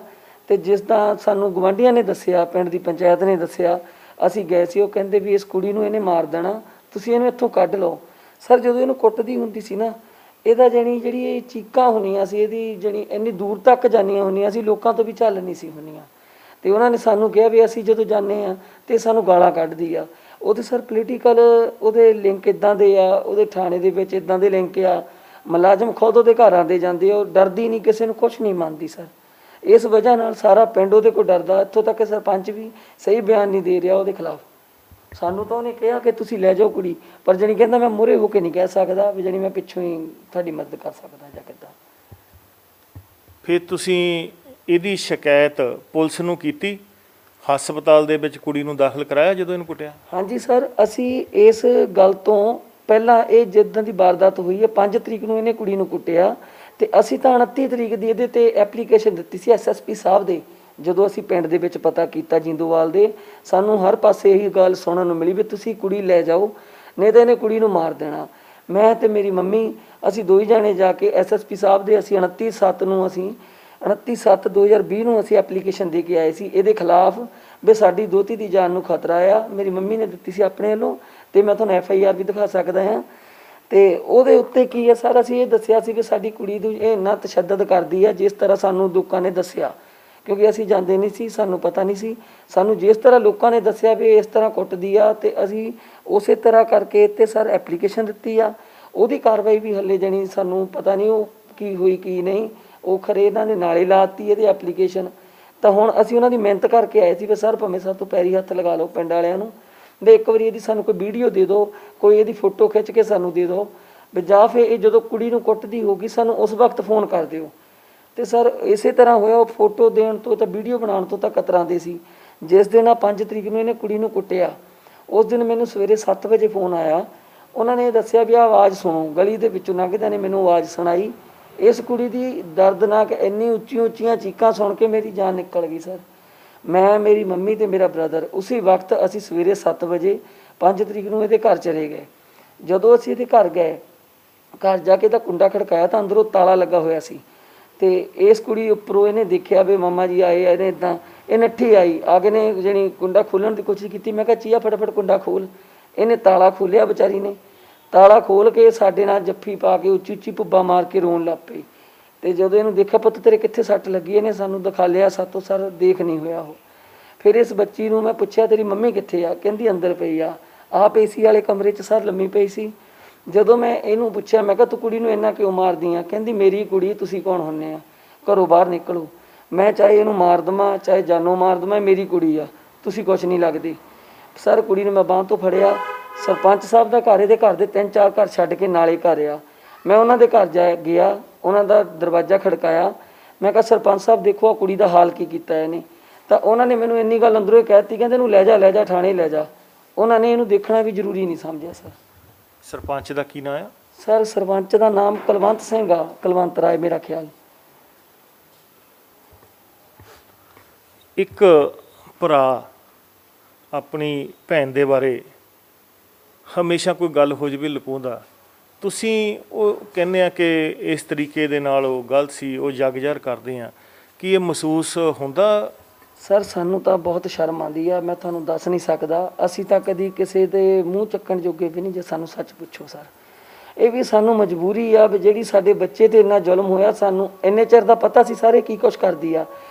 ਤੇ ਜਿਸ ਦਾ ਸਾਨੂੰ ਗਵਾਂਢੀਆਂ ਨੇ ਦੱਸਿਆ, ਪਿੰਡ ਦੀ ਪੰਚਾਇਤ ਨੇ ਦੱਸਿਆ, ਅਸੀਂ ਗਏ ਸੀ, ਉਹ ਕਹਿੰਦੇ ਵੀ ਇਸ ਕੁੜੀ ਨੂੰ ਇਹਨੇ ਮਾਰ ਦੇਣਾ, ਤੁਸੀਂ ਇਹਨੂੰ ਇੱਥੋਂ ਕੱਢ ਲਓ। ਸਰ ਜਦੋਂ ਇਹਨੂੰ ਕੁੱਟਦੀ ਹੁੰਦੀ ਸੀ ਨਾ, ਇਹਦਾ ਜਿਹੜੀ ਇਹ ਚੀਕਾਂ ਹੁੰਦੀਆਂ ਸੀ, ਇਹਦੀ ਜਿਹੜੀ ਇੰਨੀ ਦੂਰ ਤੱਕ ਜਾਂਦੀਆਂ ਹੁੰਦੀਆਂ ਸੀ, ਲੋਕਾਂ ਤੋਂ ਵੀ ਝੱਲ ਨਹੀਂ ਸੀ ਹੁੰਦੀਆਂ। ਤੇ ਉਹਨਾਂ ਨੇ ਸਾਨੂੰ ਕਿਹਾ ਵੀ ਅਸੀਂ ਜਦੋਂ ਜਾਂਦੇ ਆ ਤੇ ਸਾਨੂੰ ਗਾਲਾਂ ਕੱਢਦੀ ਆ। ਉਹਦੇ ਸਰ ਪੋਲੀਟੀਕਲ ਉਹਦੇ ਲਿੰਕ ਇਦਾਂ ਦੇ ਆ, ਉਹਦੇ ਥਾਣੇ ਦੇ ਵਿੱਚ ਇਦਾਂ ਦੇ ਲਿੰਕ ਆ, ਮੁਲਾਜ਼ਮ ਖੁਦ ਉਹਦੇ ਘਰ ਆਉਂਦੇ ਜਾਂਦੇ, ਉਹ ਡਰਦੀ ਨਹੀਂ, ਕਿਸੇ ਨੂੰ ਕੁਝ ਨਹੀਂ ਮੰਨਦੀ ਸਰ। ਇਸ ਵਜ੍ਹਾ ਨਾਲ ਸਾਰਾ ਪਿੰਡ ਉਹਦੇ ਕੋਲ ਡਰਦਾ, ਇੱਥੋਂ ਤੱਕ ਸਰਪੰਚ ਵੀ ਸਹੀ ਬਿਆਨ ਨਹੀਂ ਦੇ ਰਿਹਾ ਉਹਦੇ ਖਿਲਾਫ। ਸਾਨੂੰ ਤਾਂ ਉਹਨੇ ਕਿਹਾ ਕਿ ਤੁਸੀਂ ਲੈ ਜਾਓ ਕੁੜੀ, ਪਰ ਜਾਣੀ ਕਹਿੰਦਾ ਮੈਂ ਮੂਹਰੇ ਹੋ ਕੇ ਨਹੀਂ ਕਹਿ ਸਕਦਾ ਵੀ ਜਾਣੀ ਮੈਂ ਪਿੱਛੋਂ ਹੀ ਤੁਹਾਡੀ ਮਦਦ ਕਰ ਸਕਦਾ ਜਾਂ ਕਿੱਦਾਂ। ਫਿਰ ਤੁਸੀਂ ਇਹਦੀ ਸ਼ਿਕਾਇਤ ਪੁਲਿਸ ਨੂੰ ਕੀਤੀ? ਹਸਪਤਾਲ ਦੇ ਵਿੱਚ ਕੁੜੀ ਨੂੰ ਦਾਖਲ ਕਰਾਇਆ ਜਦੋਂ ਇਹਨੂੰ ਕੁੱਟਿਆ? ਹਾਂਜੀ ਸਰ, ਅਸੀਂ ਇਸ ਗੱਲ ਤੋਂ ਪਹਿਲਾਂ, ਇਹ ਜਿੱਦਾਂ ਦੀ ਵਾਰਦਾਤ ਹੋਈ ਹੈ 5 ਤਰੀਕ ਨੂੰ ਇਹਨੇ ਕੁੜੀ ਨੂੰ ਕੁੱਟਿਆ, ਤੇ ਅਸੀਂ ਤਾਂ 29 ਤਰੀਕ ਦੀ ਇਹਦੇ ਤੇ ਐਪਲੀਕੇਸ਼ਨ ਦਿੱਤੀ ਸੀ ਐਸਐਸਪੀ ਸਾਹਿਬ ਦੇ। ਜਦੋਂ ਅਸੀਂ ਪਿੰਡ ਦੇ ਵਿੱਚ ਪਤਾ ਕੀਤਾ ਜਿੰਦੋਵਾਲ ਦੇ, ਸਾਨੂੰ ਹਰ ਪਾਸੇ ਇਹੀ ਗੱਲ ਸੁਣਨ ਨੂੰ ਮਿਲੀ ਵੀ ਤੁਸੀਂ ਕੁੜੀ ਲੈ ਜਾਓ, ਨਹੀਂ ਤਾਂ ਇਹਨੇ ਕੁੜੀ ਨੂੰ ਮਾਰ ਦੇਣਾ। ਮੈਂ ਤੇ ਮੇਰੀ ਮੰਮੀ ਅਸੀਂ ਦੋਈ ਜਾਣੇ ਜਾ ਕੇ ਐਸਐਸਪੀ ਸਾਹਿਬ ਦੇ, ਅਸੀਂ 29/7/2020 ਨੂੰ ਅਸੀਂ ਐਪਲੀਕੇਸ਼ਨ ਦੇ ਕੇ ਆਏ ਸੀ ਇਹਦੇ ਖਿਲਾਫ ਵੀ ਸਾਡੀ ਦੋਤੀ ਦੀ ਜਾਨ ਨੂੰ ਖਤਰਾ ਆ। ਮੇਰੀ ਮੰਮੀ ਨੇ ਦਿੱਤੀ ਸੀ ਆਪਣੇ ਵੱਲੋਂ, ਤੇ ਮੈਂ ਤੁਹਾਨੂੰ FIR ਵੀ ਦਿਖਾ ਸਕਦਾ ਹਾਂ। ਤੇ ਉਹਦੇ ਉੱਤੇ ਕੀ ਹੈ ਸਰ, ਅਸੀਂ ਇਹ ਦੱਸਿਆ ਸੀ ਕਿ ਸਾਡੀ ਕੁੜੀ ਨੂੰ ਇਹ ਇੰਨਾ ਤਸ਼ੱਦਦ ਕਰਦੀ ਆ, ਜਿਸ ਤਰ੍ਹਾਂ ਸਾਨੂੰ ਲੋਕਾਂ ਨੇ ਦੱਸਿਆ, ਕਿਉਂਕਿ ਅਸੀਂ ਜਾਂਦੇ ਨਹੀਂ ਸੀ, ਸਾਨੂੰ ਪਤਾ ਨਹੀਂ ਸੀ। ਸਾਨੂੰ ਜਿਸ ਤਰ੍ਹਾਂ ਲੋਕਾਂ ਨੇ ਦੱਸਿਆ ਵੀ ਇਸ ਤਰ੍ਹਾਂ ਕੁੱਟਦੀ ਆ, ਤੇ ਅਸੀਂ ਉਸੇ ਤਰ੍ਹਾਂ ਕਰਕੇ ਤੇ ਸਰ ਐਪਲੀਕੇਸ਼ਨ ਦਿੱਤੀ ਆ। ਉਹਦੀ ਕਾਰਵਾਈ ਵੀ ਹੱਲੇ ਜਾਣੀ ਸਾਨੂੰ ਪਤਾ ਨਹੀਂ ਉਹ ਕੀ ਹੋਈ ਕੀ ਨਹੀਂ, ਉਹ ਖਰੇ ਇਹਨਾਂ ਨੇ ਨਾਲੇ ਲਾਤੀ ਇਹਦੀ ਐਪਲੀਕੇਸ਼ਨ। ਤਾਂ ਹੁਣ ਅਸੀਂ ਉਹਨਾਂ ਦੀ ਮਿਹਨਤ ਕਰਕੇ ਆਏ ਸੀ ਵੀ ਸਰ ਭਾਵੇਂ ਸਾਡੇ ਤੋਂ ਪੈਰੀ ਹੱਥ ਲਗਾ ਲਓ ਪਿੰਡ ਵਾਲਿਆਂ ਨੂੰ, ਵੀ ਇੱਕ ਵਾਰੀ ਇਹਦੀ ਸਾਨੂੰ ਕੋਈ ਵੀਡੀਓ ਦੇ ਦਿਓ, ਕੋਈ ਇਹਦੀ ਫੋਟੋ ਖਿੱਚ ਕੇ ਸਾਨੂੰ ਦੇ ਦਿਓ, ਵੀ ਜਾਂ ਫਿਰ ਇਹ ਜਦੋਂ ਕੁੜੀ ਨੂੰ ਕੁੱਟਦੀ ਹੋਗੀ ਸਾਨੂੰ ਉਸ ਵਕਤ ਫੋਨ ਕਰ ਦਿਓ। ਤੇ ਸਰ ਇਸੇ ਤਰ੍ਹਾਂ ਹੋਇਆ, ਉਹ ਫੋਟੋ ਦੇਣ ਤੋਂ ਤਾਂ ਵੀਡੀਓ ਬਣਾਉਣ ਤੋਂ ਤਾਂ ਕਤਰਾਉਂਦੇ ਸੀ। ਜਿਸ ਦਿਨ ਆ 5 ਤਰੀਕ ਨੂੰ ਇਹਨੇ ਕੁੜੀ ਨੂੰ ਕੁੱਟਿਆ, ਉਸ ਦਿਨ ਮੈਨੂੰ ਸਵੇਰੇ 7 ਵਜੇ ਫੋਨ ਆਇਆ। ਉਹਨਾਂ ਨੇ ਦੱਸਿਆ ਵੀ ਆਹ ਆਵਾਜ਼ ਸੁਣੋ, ਗਲੀ ਦੇ ਵਿੱਚੋਂ ਲੰਘਦਿਆਂ ਨੇ ਮੈਨੂੰ ਆਵਾਜ਼ ਸੁਣਾਈ। ਇਸ ਕੁੜੀ ਦੀ ਦਰਦਨਾਕ ਇੰਨੀ ਉੱਚੀਆਂ ਚੀਕਾਂ ਸੁਣ ਕੇ ਮੇਰੀ ਜਾਨ ਨਿਕਲ ਗਈ ਸਰ। ਮੈਂ, ਮੇਰੀ ਮੰਮੀ ਤੇ ਮੇਰਾ ਬ੍ਰਦਰ ਉਸੇ ਵਕਤ ਅਸੀਂ ਸਵੇਰੇ 7 ਵਜੇ 5 ਤਰੀਕ ਨੂੰ ਇਹਦੇ ਘਰ ਚਲੇ ਗਏ। ਜਦੋਂ ਅਸੀਂ ਇਹਦੇ ਘਰ ਗਏ, ਘਰ ਜਾ ਕੇ ਤਾਂ ਕੁੰਡਾ ਖੜਕਾਇਆ ਤਾਂ ਅੰਦਰੋਂ ਤਾਲਾ ਲੱਗਾ ਹੋਇਆ ਸੀ। ਤੇ ਇਸ ਕੁੜੀ ਉੱਪਰੋਂ ਇਹਨੇ ਦੇਖਿਆ ਵੀ ਮਾਮਾ ਜੀ ਆਏ ਆ, ਇਹਨੇ ਇੱਦਾਂ ਇਹ ਨੱਠੀ ਆਈ, ਆ ਕੇ ਨੇ ਜਿਹੜੀ ਕੁੰਡਾ ਖੋਲ੍ਹਣ ਦੀ ਕੋਸ਼ਿਸ਼ ਕੀਤੀ। ਮੈਂ ਕਿਹਾ ਚੀਆ ਫਟਾਫਟ ਕੁੰਡਾ ਖੋਲ। ਇਹਨੇ ਤਾਲਾ ਖੋਲ੍ਹਿਆ, ਵਿਚਾਰੀ ਨੇ ਤਾਲਾ ਖੋਲ੍ਹ ਕੇ ਸਾਡੇ ਨਾਲ ਜੱਫੀ ਪਾ ਕੇ ਉੱਚੀ ਪੁੱਬਾ ਮਾਰ ਕੇ ਰੋਣ ਲੱਗ ਪਈ। ਤੇ ਜਦੋਂ ਇਹਨੂੰ ਦੇਖਿਆ ਪੁੱਤ ਤੇਰੇ ਕਿੱਥੇ ਸੱਟ ਲੱਗੀ, ਇਹਨੇ ਸਾਨੂੰ ਦਿਖਾ ਲਿਆ, ਸਾਤੋਂ ਸਰ ਦੇਖ ਨਹੀਂ ਹੋਇਆ ਉਹ। ਫਿਰ ਇਸ ਬੱਚੀ ਨੂੰ ਮੈਂ ਪੁੱਛਿਆ ਤੇਰੀ ਮੰਮੀ ਕਿੱਥੇ ਆ, ਕਹਿੰਦੀ ਅੰਦਰ ਪਈ ਆ, ਆਪ AC ਵਾਲੇ ਕਮਰੇ 'ਚ ਸਰ ਲੰਮੀ ਪਈ ਸੀ। ਜਦੋਂ ਮੈਂ ਇਹਨੂੰ ਪੁੱਛਿਆ ਮੈਂ ਕਿਹਾ ਤੂੰ ਕੁੜੀ ਨੂੰ ਇੰਨਾ ਕਿਉਂ ਮਾਰਦੀ ਆ, ਕਹਿੰਦੀ ਮੇਰੀ ਕੁੜੀ, ਤੁਸੀਂ ਕੌਣ ਹੁੰਦੇ ਆ, ਘਰੋਂ ਬਾਹਰ ਨਿਕਲੋ। ਮੈਂ ਚਾਹੇ ਇਹਨੂੰ ਮਾਰ ਦੇਵਾਂ ਚਾਹੇ ਜਾਨੋਂ ਮਾਰ ਦੇਵਾਂ, ਮੇਰੀ ਕੁੜੀ ਆ, ਤੁਸੀਂ ਕੁਛ ਨਹੀਂ ਲੱਗਦੇ। ਸਰ ਕੁੜੀ ਨੂੰ ਮੈਂ ਬਾਂਹ ਤੋਂ ਫੜਿਆ, ਸਰਪੰਚ ਸਾਹਿਬ ਦਾ ਘਰ, ਇਹਦੇ ਘਰ ਦੇ 3-4 ਘਰ ਛੱਡ ਕੇ ਨਾਲੇ ਘਰ ਆ, ਮੈਂ ਉਹਨਾਂ ਦੇ ਘਰ ਗਿਆ, ਉਹਨਾਂ ਦਾ ਦਰਵਾਜ਼ਾ ਖੜਕਾਇਆ। ਮੈਂ ਕਿਹਾ ਸਰਪੰਚ ਸਾਹਿਬ ਦੇਖੋ ਆ ਕੁੜੀ ਦਾ ਹਾਲ ਕੀ ਕੀਤਾ ਇਹਨੇ। ਤਾਂ ਉਹਨਾਂ ਨੇ ਮੈਨੂੰ ਇੰਨੀ ਗੱਲ ਅੰਦਰੋਂ ਕਹਿ ਦਿੱਤੀ, ਕਹਿੰਦੇ ਇਹਨੂੰ ਲੈ ਜਾ ਥਾਣੇ ਲੈ ਜਾ। ਉਹਨਾਂ ਨੇ ਇਹਨੂੰ ਦੇਖਣਾ ਵੀ ਜ਼ਰੂਰੀ ਨਹੀਂ ਸਮਝਿਆ ਸਰ। ਸਰਪੰਚ ਦਾ ਕੀ ਨਾਮ ਆ? ਸਰ ਸਰਪੰਚ ਦਾ ਨਾਮ ਕੁਲਵੰਤ ਸਿੰਘ ਆ, ਕੁਲਵੰਤ ਰਾਏ ਮੇਰਾ ਖਿਆਲ। ਇੱਕ ਭਰਾ ਆਪਣੀ ਭੈਣ ਦੇ ਬਾਰੇ ਹਮੇਸ਼ਾ ਕੋਈ ਗੱਲ ਹੋ ਜਾਵੇ ਲੁਕਾਉਂਦਾ, ਤੁਸੀਂ ਉਹ ਕਹਿੰਦੇ ਆ ਕਿ ਇਸ ਤਰੀਕੇ ਦੇ ਨਾਲ ਉਹ ਗਲਤ ਸੀ, ਉਹ ਜਗ ਜ਼ਾਹਰ ਕਰਦੇ ਆ, ਕੀ ਇਹ ਮਹਿਸੂਸ ਹੁੰਦਾ? ਸਰ ਸਾਨੂੰ ਤਾਂ ਬਹੁਤ ਸ਼ਰਮ ਆਉਂਦੀ ਆ, ਮੈਂ ਤੁਹਾਨੂੰ ਦੱਸ ਨਹੀਂ ਸਕਦਾ। ਅਸੀਂ ਤਾਂ ਕਦੀ ਕਿਸੇ ਦੇ ਮੂੰਹ ਚੱਕਣ ਜੋਗੇ ਵੀ ਨਹੀਂ ਜੇ ਸਾਨੂੰ ਸੱਚ ਪੁੱਛੋ ਸਰ। ਇਹ ਵੀ ਸਾਨੂੰ ਮਜਬੂਰੀ ਆ ਵੀ ਜਿਹੜੀ ਸਾਡੇ ਬੱਚੇ ਤੇ ਇੰਨਾ ਜ਼ੁਲਮ ਹੋਇਆ, ਸਾਨੂੰ ਇੰਨੇ ਚਿਰ ਦਾ ਪਤਾ ਸੀ ਸਾਰੇ ਕੀ ਕੁਛ ਕਰਦੀ ਆ।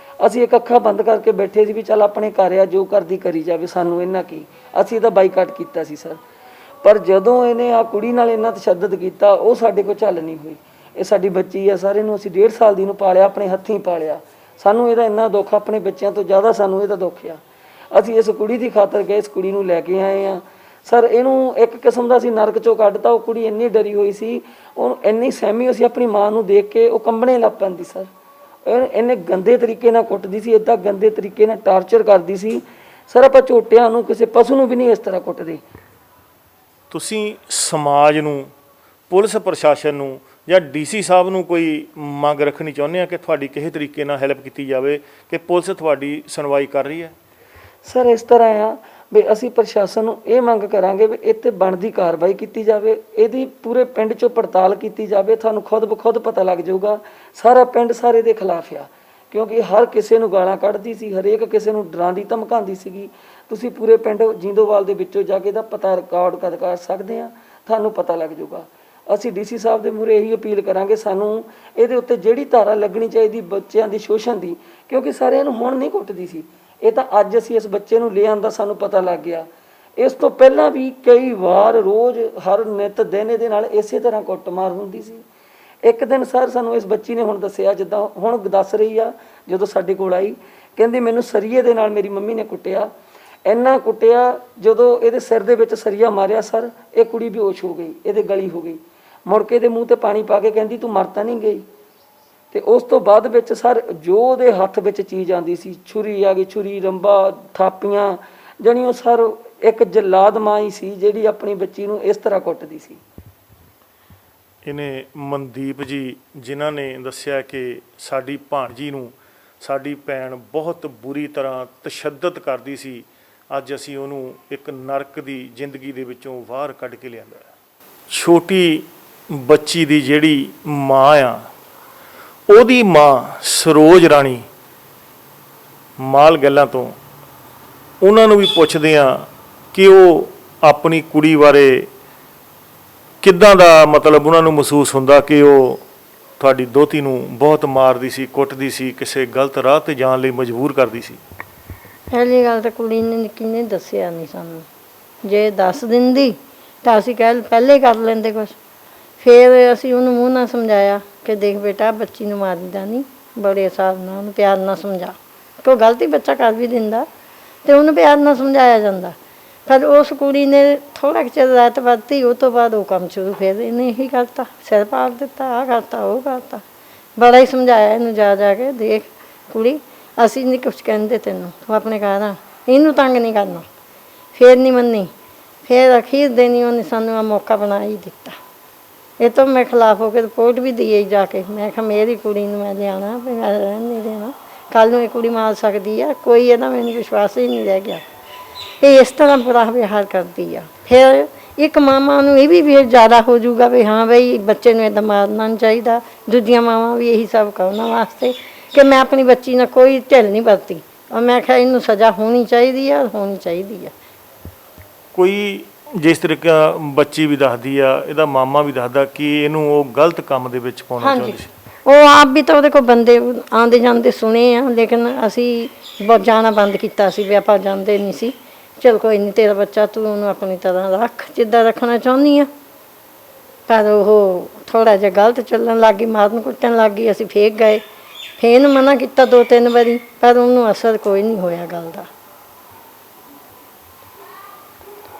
ਅਸੀਂ ਇੱਕ ਅੱਖਾਂ ਬੰਦ ਕਰਕੇ ਬੈਠੇ ਸੀ ਵੀ ਚੱਲ ਆਪਣੇ ਘਰ ਆ, ਜੋ ਕਰਦੀ ਕਰੀ ਜਾਵੇ, ਸਾਨੂੰ ਇਹਨਾਂ ਕੀ। ਅਸੀਂ ਇਹਦਾ ਬਾਈਕਾਟ ਕੀਤਾ ਸੀ ਸਰ। ਪਰ ਜਦੋਂ ਇਹਨੇ ਆ ਕੁੜੀ ਨਾਲ ਇੰਨਾ ਤਸ਼ੱਦਦ ਕੀਤਾ, ਉਹ ਸਾਡੇ ਕੋਲ ਚੱਲ ਨਹੀਂ ਹੋਈ। ਇਹ ਸਾਡੀ ਬੱਚੀ ਆ, ਸਾਰੇ ਨੂੰ ਅਸੀਂ 1.5 ਸਾਲ ਦੀ ਨੂੰ ਪਾਲਿਆ, ਆਪਣੇ ਹੱਥੀਂ ਪਾਲਿਆ। ਸਾਨੂੰ ਇਹਦਾ ਇੰਨਾ ਦੁੱਖ, ਆਪਣੇ ਬੱਚਿਆਂ ਤੋਂ ਜ਼ਿਆਦਾ ਸਾਨੂੰ ਇਹਦਾ ਦੁੱਖ ਆ। ਅਸੀਂ ਇਸ ਕੁੜੀ ਦੀ ਖਾਤਰ ਗਏ, ਇਸ ਕੁੜੀ ਨੂੰ ਲੈ ਕੇ ਆਏ ਆ ਸਰ। ਇਹਨੂੰ ਇੱਕ ਕਿਸਮ ਦਾ ਅਸੀਂ ਨਰਕ ਚੋਂ ਕੱਢਤਾ। ਉਹ ਕੁੜੀ ਇੰਨੀ ਡਰੀ ਹੋਈ ਸੀ, ਉਹਨੂੰ ਇੰਨੀ ਸਹਿਮੀ ਹੋਈ ਸੀ ਆਪਣੀ ਮਾਂ ਨੂੰ ਦੇਖ ਕੇ, ਉਹ ਕੰਬਣੇ ਲੱਗ ਪੈਂਦੀ ਸਰ। ਇਹਨੇ ਗੰਦੇ ਤਰੀਕੇ ਨਾਲ ਕੁੱਟਦੀ ਸੀ, ਇੱਦਾਂ ਗੰਦੇ ਤਰੀਕੇ ਨਾਲ ਟਾਰਚਰ ਕਰਦੀ ਸੀ ਸਰ। ਆਪਾਂ ਝੋਟਿਆਂ ਨੂੰ, ਕਿਸੇ ਪਸ਼ੂ ਨੂੰ ਵੀ ਨਹੀਂ ਇਸ ਤਰ੍ਹਾਂ ਕੁੱਟਦੇ। ਤੁਸੀਂ ਸਮਾਜ ਨੂੰ, ਪੁਲਿਸ ਪ੍ਰਸ਼ਾਸਨ ਨੂੰ ਜਾਂ ਡੀਸੀ ਸਾਹਿਬ ਨੂੰ ਕੋਈ ਮੰਗ ਰੱਖਣੀ ਚਾਹੁੰਦੇ ਆ ਕਿ ਤੁਹਾਡੀ ਕਿਸੇ ਤਰੀਕੇ ਨਾਲ ਹੈਲਪ ਕੀਤੀ ਜਾਵੇ ਕਿ ਪੁਲਿਸ ਤੁਹਾਡੀ ਸੁਣਵਾਈ ਕਰ ਰਹੀ ਹੈ? ਸਰ ਇਸ ਤਰ੍ਹਾਂ ਆ ਵੀ ਅਸੀਂ ਪ੍ਰਸ਼ਾਸਨ ਨੂੰ ਇਹ ਮੰਗ ਕਰਾਂਗੇ ਵੀ ਇਹ 'ਤੇ ਬਣਦੀ ਕਾਰਵਾਈ ਕੀਤੀ ਜਾਵੇ, ਇਹਦੀ ਪੂਰੇ ਪਿੰਡ 'ਚੋਂ ਪੜਤਾਲ ਕੀਤੀ ਜਾਵੇ। ਤੁਹਾਨੂੰ ਖੁਦ ਬਖੁਦ ਪਤਾ ਲੱਗ ਜਾਊਗਾ, ਸਾਰਾ ਪਿੰਡ ਸਾਰੇ ਦੇ ਖਿਲਾਫ ਆ, ਕਿਉਂਕਿ ਹਰ ਕਿਸੇ ਨੂੰ ਗਾਲਾਂ ਕੱਢਦੀ ਸੀ, ਹਰੇਕ ਕਿਸੇ ਨੂੰ ਡਰਾਉਂਦੀ ਧਮਕਾਉਂਦੀ ਸੀਗੀ। ਤੁਸੀਂ ਪੂਰੇ ਪਿੰਡ ਜਿੰਦੋਵਾਲ ਦੇ ਵਿੱਚੋਂ ਜਾ ਕੇ ਇਹਦਾ ਪਤਾ ਰਿਕਾਰਡ ਕਰ ਸਕਦੇ ਆ, ਤੁਹਾਨੂੰ ਪਤਾ ਲੱਗ ਜਾਊਗਾ। ਅਸੀਂ ਡੀਸੀ ਸਾਹਿਬ ਦੇ ਮੂਹਰੇ ਇਹੀ ਅਪੀਲ ਕਰਾਂਗੇ, ਸਾਨੂੰ ਇਹਦੇ ਉੱਤੇ ਜਿਹੜੀ ਧਾਰਾ ਲੱਗਣੀ ਚਾਹੀਦੀ ਬੱਚਿਆਂ ਦੀ ਸ਼ੋਸ਼ਣ ਦੀ, ਕਿਉਂਕਿ ਸਾਰਿਆਂ ਨੂੰ ਹੁਣ ਨਹੀਂ ਕੁੱਟਦੀ ਸੀ, ਇਹ ਤਾਂ ਅੱਜ ਅਸੀਂ ਇਸ ਬੱਚੇ ਨੂੰ ਲੈ ਆਂਦਾ, ਸਾਨੂੰ ਪਤਾ ਲੱਗ ਗਿਆ। ਇਸ ਤੋਂ ਪਹਿਲਾਂ ਵੀ ਕਈ ਵਾਰ ਰੋਜ਼ ਹਰ ਨਿੱਤ ਦਿਨ ਇਹਦੇ ਨਾਲ ਇਸੇ ਤਰ੍ਹਾਂ ਕੁੱਟਮਾਰ ਹੁੰਦੀ ਸੀ। ਇੱਕ ਦਿਨ ਸਰ ਸਾਨੂੰ ਇਸ ਬੱਚੀ ਨੇ ਹੁਣ ਦੱਸਿਆ, ਜਿੱਦਾਂ ਹੁਣ ਦੱਸ ਰਹੀ ਆ, ਜਦੋਂ ਸਾਡੇ ਕੋਲ ਆਈ ਕਹਿੰਦੀ ਮੈਨੂੰ ਸਰੀਏ ਦੇ ਨਾਲ ਮੇਰੀ ਮੰਮੀ ਨੇ ਕੁੱਟਿਆ, ਇੰਨਾ ਕੁੱਟਿਆ ਜਦੋਂ ਇਹਦੇ ਸਿਰ ਦੇ ਵਿੱਚ ਸਰੀਆ ਮਾਰਿਆ ਸਰ, ਇਹ ਕੁੜੀ ਬੇਹੋਸ਼ ਹੋ ਗਈ, ਇਹਦੇ ਗਲੀ ਹੋ ਗਈ। ਮੁੜ ਕੇ ਇਹਦੇ ਮੂੰਹ ਤੇ ਪਾਣੀ ਪਾ ਕੇ ਕਹਿੰਦੀ ਤੂੰ ਮਰ ਤਾਂ ਨਹੀਂ ਗਈ। ਤੇ ਉਸ ਤੋਂ ਬਾਅਦ ਵਿੱਚ ਸਰ ਜੋ ਉਹਦੇ ਹੱਥ ਵਿੱਚ ਚੀਜ਼ ਆਉਂਦੀ ਸੀ, ਛੁਰੀ ਆ ਗਈ, ਛੁਰੀ, ਰੰਬਾ, ਥਾਪੀਆਂ, ਜਾਣੀ ਸਰ ਇੱਕ ਜਲਾਦ ਮਾਂ ਹੀ ਸੀ ਜਿਹੜੀ ਆਪਣੀ ਬੱਚੀ ਨੂੰ ਇਸ ਤਰ੍ਹਾਂ ਕੁੱਟਦੀ ਸੀ। ਇਹਨੇ ਮਨਦੀਪ ਜੀ ਜਿਨ੍ਹਾਂ ਨੇ ਦੱਸਿਆ ਕਿ ਸਾਡੀ ਭਾਣਜੀ ਨੂੰ ਸਾਡੀ ਭੈਣ ਬਹੁਤ ਬੁਰੀ ਤਰ੍ਹਾਂ ਤਸ਼ੱਦਦ ਕਰਦੀ ਸੀ, ਅੱਜ ਅਸੀਂ ਉਹਨੂੰ ਇੱਕ ਨਰਕ ਦੀ ਜ਼ਿੰਦਗੀ ਦੇ ਵਿੱਚੋਂ ਬਾਹਰ ਕੱਢ ਕੇ ਲਿਆਂਦਾ। ਛੋਟੀ ਬੱਚੀ ਦੀ ਜਿਹੜੀ ਮਾਂ ਆ, ਉਹਦੀ ਮਾਂ ਸਰੋਜ ਰਾਣੀ ਮਾਲ ਗੱਲਾਂ ਤੋਂ, ਉਹਨਾਂ ਨੂੰ ਵੀ ਪੁੱਛਦੇ ਆ ਕਿ ਉਹ ਆਪਣੀ ਕੁੜੀ ਬਾਰੇ ਕਿੱਦਾਂ ਦਾ ਮਤਲਬ ਉਹਨਾਂ ਨੂੰ ਮਹਿਸੂਸ ਹੁੰਦਾ ਕਿ ਉਹ ਤੁਹਾਡੀ ਦੋਤੀ ਨੂੰ ਬਹੁਤ ਮਾਰਦੀ ਸੀ, ਕੁੱਟਦੀ ਸੀ, ਕਿਸੇ ਗਲਤ ਰਾਹ ਤੇ ਜਾਣ ਲਈ ਮਜਬੂਰ ਕਰਦੀ ਸੀ। ਪਹਿਲੀ ਗੱਲ ਤਾਂ ਕੁੜੀ ਨੇ ਨਿੱਕੀ ਨੇ ਦੱਸਿਆ ਨਹੀਂ ਸਾਨੂੰ। ਜੇ ਦੱਸ ਦਿੰਦੀ ਤਾਂ ਅਸੀਂ ਪਹਿਲੇ ਕਰ ਲੈਂਦੇ ਕੁਛ। ਫਿਰ ਅਸੀਂ ਉਹਨੂੰ ਮੂੰਹ ਨਾਲ ਸਮਝਾਇਆ ਕਿ ਦੇਖ ਬੇਟਾ ਬੱਚੀ ਨੂੰ ਮਾਰੀਦਾ ਨਹੀਂ, ਬੜੇ ਹਿਸਾਬ ਨਾਲ ਉਹਨੂੰ ਪਿਆਰ ਨਾਲ ਸਮਝਾ। ਕੋਈ ਗਲਤੀ ਬੱਚਾ ਕਰ ਵੀ ਦਿੰਦਾ ਤੇ ਉਹਨੂੰ ਪਿਆਰ ਨਾਲ ਸਮਝਾਇਆ ਜਾਂਦਾ। ਪਰ ਉਸ ਕੁੜੀ ਨੇ ਥੋੜਾ ਚਿਰ ਰਾਤ ਵਰਤੀ, ਉਹ ਤੋਂ ਬਾਅਦ ਉਹ ਕੰਮ ਸ਼ੁਰੂ ਫਿਰ ਇਹਨੇ ਇਹੀ ਕਰਤਾ, ਸਿਰ ਪਾੜ ਦਿੱਤਾ, ਆਹ ਕਰਤਾ, ਉਹ ਕਰਤਾ। ਬੜਾ ਹੀ ਸਮਝਾਇਆ ਇਹਨੂੰ ਜਾ ਜਾ ਕੇ, ਦੇਖ ਕੁੜੀ ਅਸੀਂ ਨਹੀਂ ਕੁਛ ਕਹਿੰਦੇ ਤੈਨੂੰ, ਤੂੰ ਆਪਣੇ ਘਰ ਆ, ਇਹਨੂੰ ਤੰਗ ਨਹੀਂ ਕਰਨਾ। ਫਿਰ ਨਹੀਂ ਮੰਨੀ, ਫਿਰ ਅਖੀਰ ਦੇਣੀ ਉਹਨੇ ਸਾਨੂੰ ਆ ਮੌਕਾ ਬਣਾ ਹੀ ਦਿੱਤਾ। ਇਹ ਤੋਂ ਮੈਂ ਖਿਲਾਫ ਹੋ ਕੇ ਰਿਪੋਰਟ ਵੀ ਦੀ ਜਾ ਕੇ, ਮੈਂ ਕਿਹਾ ਮੇਰੀ ਕੁੜੀ ਨੂੰ ਮੈਂ ਲਿਆਉਣਾ, ਮੈਂ ਰਹਿਣ ਨਹੀਂ ਦੇਣਾ, ਕੱਲ੍ਹ ਨੂੰ ਇਹ ਕੁੜੀ ਮਾਰ ਸਕਦੀ ਆ। ਕੋਈ ਇਹਦਾ ਮੈਨੂੰ ਵਿਸ਼ਵਾਸ ਹੀ ਨਹੀਂ ਰਹਿ ਗਿਆ। ਇਹ ਇਸ ਤਰ੍ਹਾਂ ਬੁਰਾ ਵਿਹਾਰ ਕਰਦੀ ਆ। ਫਿਰ ਇੱਕ ਮਾਵਾਂ ਨੂੰ ਇਹ ਵੀ ਜ਼ਿਆਦਾ ਹੋ ਜਾਊਗਾ ਵੀ ਹਾਂ ਬਈ ਬੱਚੇ ਨੂੰ ਇੱਦਾਂ ਮਾਰਨਾ ਨਹੀਂ ਚਾਹੀਦਾ। ਦੂਜੀਆਂ ਮਾਵਾਂ ਵੀ ਇਹੀ ਸਭ ਕਰਨ ਵਾਸਤੇ ਕਿ ਮੈਂ ਆਪਣੀ ਬੱਚੀ ਨਾਲ ਕੋਈ ਢਿੱਲ ਨਹੀਂ ਵਰਤੀ, ਔਰ ਮੈਂ ਕਿਹਾ ਇਹਨੂੰ ਸਜ਼ਾ ਹੋਣੀ ਚਾਹੀਦੀ ਆ, ਹੋਣੀ ਚਾਹੀਦੀ ਆ। ਕੋਈ ਜਿਸ ਤਰੀਕੇ ਬੱਚੀ ਵੀ ਦੱਸਦੀ ਆ, ਇਹਦਾ ਮਾਮਾ ਵੀ ਦੱਸਦਾ ਕਿ ਇਹਨੂੰ ਉਹ ਗਲਤ ਕੰਮ ਦੇ ਵਿੱਚ ਪਾਉਣਾ ਚਾਹੁੰਦੀ ਸੀ। ਉਹ ਆਪ ਵੀ ਤਾਂ ਉਹਦੇ ਕੋਲ ਬੰਦੇ ਆਉਂਦੇ ਜਾਂਦੇ ਸੁਣੇ ਆ, ਲੇਕਿਨ ਅਸੀਂ ਬਹੁਤ ਜਾਣਾ ਬੰਦ ਕੀਤਾ ਸੀ ਵੀ ਆਪਾਂ ਜਾਂਦੇ ਨਹੀਂ ਸੀ। ਚਲ ਕੋਈ ਨਹੀਂ, ਤੇਰਾ ਬੱਚਾ ਤੂੰ ਉਹਨੂੰ ਆਪਣੀ ਤਰ੍ਹਾਂ ਰੱਖ ਜਿੱਦਾਂ ਰੱਖਣਾ ਚਾਹੁੰਦੀ ਆ। ਪਰ ਉਹ ਥੋੜ੍ਹਾ ਜਿਹਾ ਗਲਤ ਚੱਲਣ ਲੱਗ ਗਈ, ਮਾਰਨ ਕੁੱਟਣ ਲੱਗ ਗਈ। ਅਸੀਂ ਫੇਕ ਗਏ, ਫੇਰ ਇਹਨੂੰ ਮਨਾ ਕੀਤਾ 2-3 ਵਾਰੀ, ਪਰ ਉਹਨੂੰ ਅਸਰ ਕੋਈ ਨਹੀਂ ਹੋਇਆ ਗੱਲ ਦਾ,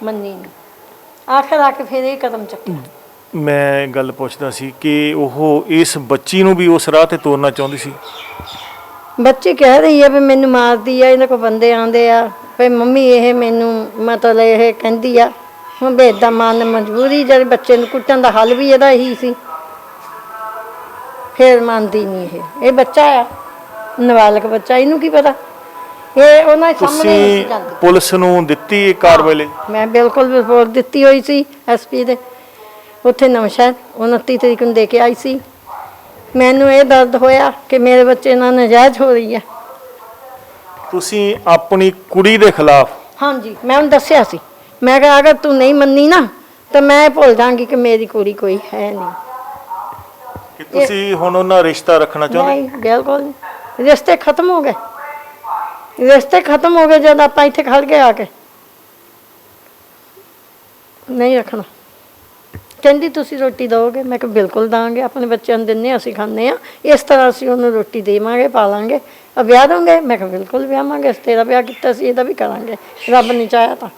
ਮੰਨੀ ਨਹੀਂ। ਆਖਰ ਆ ਕੇ ਫਿਰ ਇਹ ਕਦਮ ਚੱਕਿਆ। ਮੈਂ ਗੱਲ ਪੁੱਛਦਾ ਸੀ ਕਿ ਉਹ ਇਸ ਬੱਚੀ ਨੂੰ ਵੀ ਉਸ ਰਾਹ ਤੇ ਤੋਰਨਾ ਚਾਹੁੰਦੀ ਸੀ। ਬੱਚੀ ਕਹਿ ਰਹੀ ਆ ਵੀ ਮੈਨੂੰ ਮਾਰਦੀ ਆ, ਇਹਨਾਂ ਕੋਲ ਬੰਦੇ ਆਉਂਦੇ ਆ ਵੀ ਮੰਮੀ ਇਹ ਮੈਨੂੰ ਮਤਲਬ ਇਹ ਕਹਿੰਦੀ ਆ। ਹੁਣ ਵੀ ਏਦਾਂ ਮਾਰਨ ਮਜਬੂਰੀ, ਜਿਹੜੇ ਬੱਚੇ ਨੂੰ ਕੁੱਟਣ ਦਾ ਹੱਲ ਵੀ ਇਹਦਾ ਇਹੀ ਸੀ। ਫਿਰ ਮੰਨਦੀ ਨਹੀਂ। ਇਹ ਬੱਚਾ ਆ, ਨਾਬਾਲਗ ਬੱਚਾ, ਇਹਨੂੰ ਕੀ ਪਤਾ। ਇਹ ਉਹਨਾਂ ਸਾਹਮਣੇ ਨਹੀਂ ਜਾਂਦੀ। ਪੁਲਿਸ ਨੂੰ ਦਿੱਤੀ ਕਾਰਵਾਈ ਲਈ? ਮੈਂ ਬਿਲਕੁਲ ਰਿਪੋਰਟ ਦਿੱਤੀ ਹੋਈ ਸੀ ਐਸਪੀ ਦੇ ਉੱਥੇ ਨਵਾਂਸ਼ਹਿਰ, 29 ਤਰੀਕ ਨੂੰ ਦੇ ਕੇ ਆਈ ਸੀ। ਮੈਨੂੰ ਇਹ ਦਰਦ ਹੋਇਆ ਕਿ ਮੇਰੇ ਬੱਚੇ ਨਾਲ ਨਜਾਇਜ਼ ਹੋ ਰਹੀ ਹੈ। ਤੁਸੀਂ ਆਪਣੀ ਕੁੜੀ ਦੇ ਖਿਲਾਫ? ਹਾਂਜੀ, ਮੈਂ ਉਹਨੂੰ ਦੱਸਿਆ ਸੀ, ਮੈਂ ਕਿਹਾ ਅਗਰ ਤੂੰ ਨਹੀਂ ਮੰਨੀ ਨਾ ਤਾਂ ਮੈਂ ਭੁੱਲ ਜਾਵਾਂਗੀ ਕਿ ਮੇਰੀ ਕੁੜੀ ਕੋਈ ਹੈ ਨਹੀਂ। ਕਿ ਤੁਸੀਂ ਹੁਣ ਉਹਨਾਂ ਨਾਲ ਰਿਸ਼ਤਾ ਰੱਖਣਾ ਚਾਹੁੰਦੇ? ਨਹੀਂ, ਬਿਲਕੁਲ ਨਹੀਂ। ਰਿਸ਼ਤੇ ਖਤਮ ਹੋ ਗਏ, ਰਿਸ਼ਤੇ ਖਤਮ ਹੋ ਗਏ ਜਦ ਆਪਾਂ ਇੱਥੇ ਖੜ ਗਏ ਆ ਕੇ। ਨਹੀਂ ਰੱਖਣਾ। ਕਹਿੰਦੀ ਤੁਸੀਂ ਰੋਟੀ ਦਿਓਗੇ? ਮੈਂ ਕਿਹਾ ਬਿਲਕੁਲ ਦਾਂਗੇ, ਆਪਣੇ ਬੱਚਿਆਂ ਨੂੰ ਦਿੰਦੇ, ਅਸੀਂ ਖਾਂਦੇ ਹਾਂ, ਇਸ ਤਰ੍ਹਾਂ ਅਸੀਂ ਉਹਨੂੰ ਰੋਟੀ ਦੇਵਾਂਗੇ, ਪਾਲਾਂਗੇ। ਵਿਆਹ ਦੋਗੇ? ਮੈਂ ਕਿਹਾ ਬਿਲਕੁਲ ਵਿਆਹਾਂਗੇ, ਅਸੀਂ ਤੇਰਾ ਵਿਆਹ ਕੀਤਾ ਸੀ, ਇਹਦਾ ਵੀ ਕਰਾਂਗੇ, ਰੱਬ ਨੇ ਚਾਹਿਆ ਤਾਂ।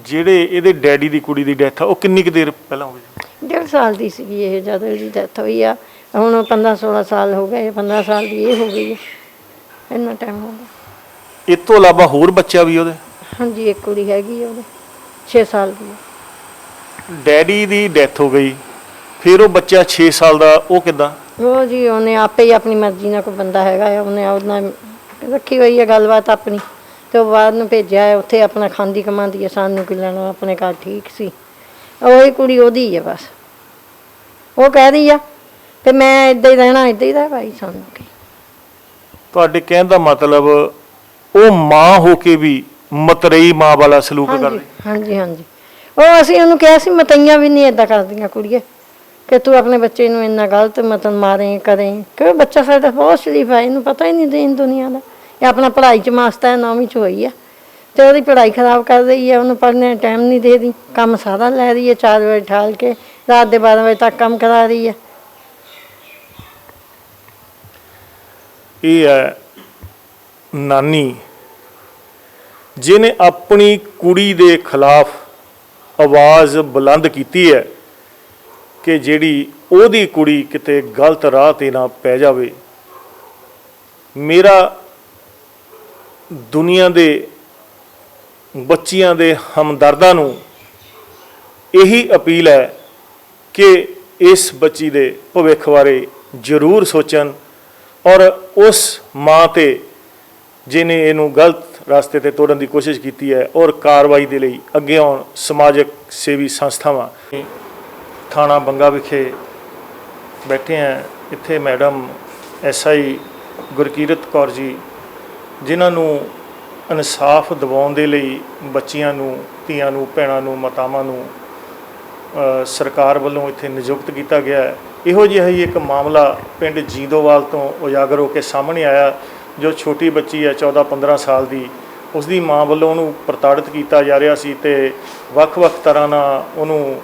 ਜਿਹੜੇ ਇਹਦੇ ਡੈਡੀ ਦੀ ਕੁੜੀ ਦੀ ਡੈਥ ਆ ਉਹ ਕਿੰਨੀ ਕੁ ਦੇਰ ਪਹਿਲਾਂ ਹੋਈ? 1.5 ਸਾਲ ਦੀ ਸੀਗੀ ਇਹ ਜਦੋਂ ਇਹਦੀ ਡੈਥ ਹੋਈ ਆ। ਹੁਣ 15-16 ਸਾਲ ਹੋ ਗਏ, 15 ਸਾਲ ਦੀ ਇਹ ਹੋ ਗਈ ਹੈ, ਇੰਨਾ ਟਾਈਮ ਹੋ ਗਿਆ। ਇਸ ਤੋਂ ਇਲਾਵਾ ਹੋਰ ਬੱਚਾ ਵੀ ਉਹਦੇ? ਹਾਂਜੀ, ਇੱਕ ਕੁੜੀ ਹੈਗੀ ਆ ਉਹਦੇ 6 ਸਾਲ ਦੀ। ਡੈਡੀ ਦੀ ਡੈਥ ਹੋ ਗਈ, ਫਿਰ ਉਹ ਬੱਚਾ 6 ਸਾਲ ਦਾ ਉਹ ਕਿੱਦਾਂ? ਉਹ ਜੀ ਉਹਨੇ ਆਪੇ ਹੀ ਆਪਣੀ ਮਰਜ਼ੀ ਨਾਲ, ਕੋਈ ਬੰਦਾ ਹੈਗਾ ਆ, ਉਹਨੇ ਉਹਦੇ ਨਾਲ ਰੱਖੀ ਹੋਈ ਹੈ ਗੱਲਬਾਤ ਆਪਣੀ, ਤੇ ਉਹ ਬਾਹਰ ਨੂੰ ਭੇਜਿਆ ਹੈ, ਉੱਥੇ ਆਪਣਾ ਖਾਂਦੀ ਕਮਾਉਂਦੀ ਹੈ, ਸਾਨੂੰ ਕੀ ਲੈਣਾ, ਆਪਣੇ ਘਰ ਠੀਕ ਸੀ। ਉਹੀ ਕੁੜੀ ਉਹਦੀ ਹੈ ਬਸ। ਉਹ ਕਹਿ ਰਹੀ ਆ ਤੇ ਮੈਂ ਇੱਦਾਂ ਹੀ ਰਹਿਣਾ, ਇੱਦਾਂ ਹੀ ਰਹਿ ਭਾਈ, ਸਾਨੂੰ ਕੀ। ਤੁਹਾਡੇ ਕਹਿਣ ਦਾ ਮਤਲਬ ਉਹ ਮਾਂ ਹੋ ਕੇ ਵੀ ਮਤਰੇਈ ਮਾਂ ਵਾਲਾ ਸਲੂਕ ਕਰਦੀ? ਹਾਂਜੀ ਹਾਂਜੀ। ਉਹ ਅਸੀਂ ਉਹਨੂੰ ਕਿਹਾ ਸੀ ਮਤਈਆਂ ਵੀ ਨਹੀਂ ਏਦਾਂ ਕਰਦੀਆਂ ਕੁੜੀਏ, ਕਿ ਤੂੰ ਆਪਣੇ ਬੱਚੇ ਨੂੰ ਇੰਨਾ ਗਲਤ ਮਤਲਬ ਮਾਰੇ ਕਰੇ, ਕਿਉਂਕਿ ਬੱਚਾ ਸਾਡਾ ਬਹੁਤ ਸ਼ਰੀਫ ਹੈ, ਇਹਨੂੰ ਪਤਾ ਹੀ ਨਹੀਂ ਦੀਨ ਦੁਨੀਆ ਦਾ। ਇਹ ਆਪਣਾ ਪੜ੍ਹਾਈ 'ਚ ਮਸਤ ਹੈ, 9ਵੀਂ 'ਚ ਹੋਈ ਆ, ਤੇ ਉਹਦੀ ਪੜ੍ਹਾਈ ਖਰਾਬ ਕਰ ਰਹੀ ਹੈ, ਉਹਨੂੰ ਪੜ੍ਹਨੇ ਟਾਈਮ ਨਹੀਂ ਦੇ ਰਹੀ, ਕੰਮ ਸਾਰਾ ਲੈ ਰਹੀ ਹੈ, 4 ਵਜੇ ਠਾਲ ਕੇ ਰਾਤ ਦੇ 12 ਵਜੇ ਤੱਕ ਕੰਮ ਕਰਾ ਰਹੀ ਹੈ। ਇਹ ਹੈ ਨਾਨੀ ਜਿਹਨੇ ਆਪਣੀ ਕੁੜੀ ਦੇ ਖਿਲਾਫ ਆਵਾਜ਼ ਬੁਲੰਦ ਕੀਤੀ ਹੈ ਕਿ ਜਿਹੜੀ ਉਹਦੀ ਕੁੜੀ ਕਿਤੇ ਗਲਤ ਰਾਹ ਤੇ ਨਾ ਪੈ ਜਾਵੇ। ਮੇਰਾ ਦੁਨੀਆ ਦੇ ਬੱਚਿਆਂ ਦੇ ਹਮਦਰਦਾਂ ਨੂੰ ਇਹੀ ਅਪੀਲ ਹੈ ਕਿ ਇਸ ਬੱਚੀ ਦੇ ਭਵਿੱਖ ਬਾਰੇ ਜ਼ਰੂਰ ਸੋਚਣ, ਔਰ ਉਸ ਮਾਂ ਤੇ ਜਿਹਨੇ ਇਹਨੂੰ ਗਲਤ ਰਸਤੇ ਤੇ ਤੋੜਨ ਦੀ ਕੋਸ਼ਿਸ਼ ਕੀਤੀ ਹੈ, ਔਰ ਕਾਰਵਾਈ ਦੇ ਲਈ ਅੱਗੇ ਆਉਣ ਸਮਾਜਿਕ ਸੇਵੀ ਸੰਸਥਾਵਾਂ। ਥਾਣਾ ਬੰਗਾ ਵਿਖੇ ਬੈਠੇ ਹਾਂ, ਇੱਥੇ ਮੈਡਮ SI ਗੁਰਕੀਰਤ ਕੌਰ ਜੀ, ਜਿਨ੍ਹਾਂ ਨੂੰ ਇਨਸਾਫ ਦਿਵਾਉਣ ਦੇ ਲਈ ਬੱਚੀਆਂ ਨੂੰ, ਧੀਆਂ ਨੂੰ, ਭੈਣਾਂ ਨੂੰ, ਮਾਤਾਵਾਂ ਨੂੰ ਸਰਕਾਰ ਵੱਲੋਂ ਇੱਥੇ ਨਿਯੁਕਤ ਕੀਤਾ ਗਿਆ ਹੈ। ਇਹੋ ਜਿਹਾ ਹੀ ਇੱਕ ਮਾਮਲਾ ਪਿੰਡ ਜੀਂਦੋਵਾਲ ਤੋਂ ਉਜਾਗਰ ਹੋ ਕੇ ਸਾਹਮਣੇ ਆਇਆ, ਜੋ ਛੋਟੀ ਬੱਚੀ ਹੈ 14-15 ਸਾਲ ਦੀ, ਉਸ ਦੀ ਮਾਂ ਵੱਲੋਂ ਉਹਨੂੰ ਪ੍ਰਤਾੜਿਤ ਕੀਤਾ ਜਾ ਰਿਹਾ ਸੀ ਤੇ ਵੱਖ-ਵੱਖ ਤਰ੍ਹਾਂ ਨਾਲ ਉਹਨੂੰ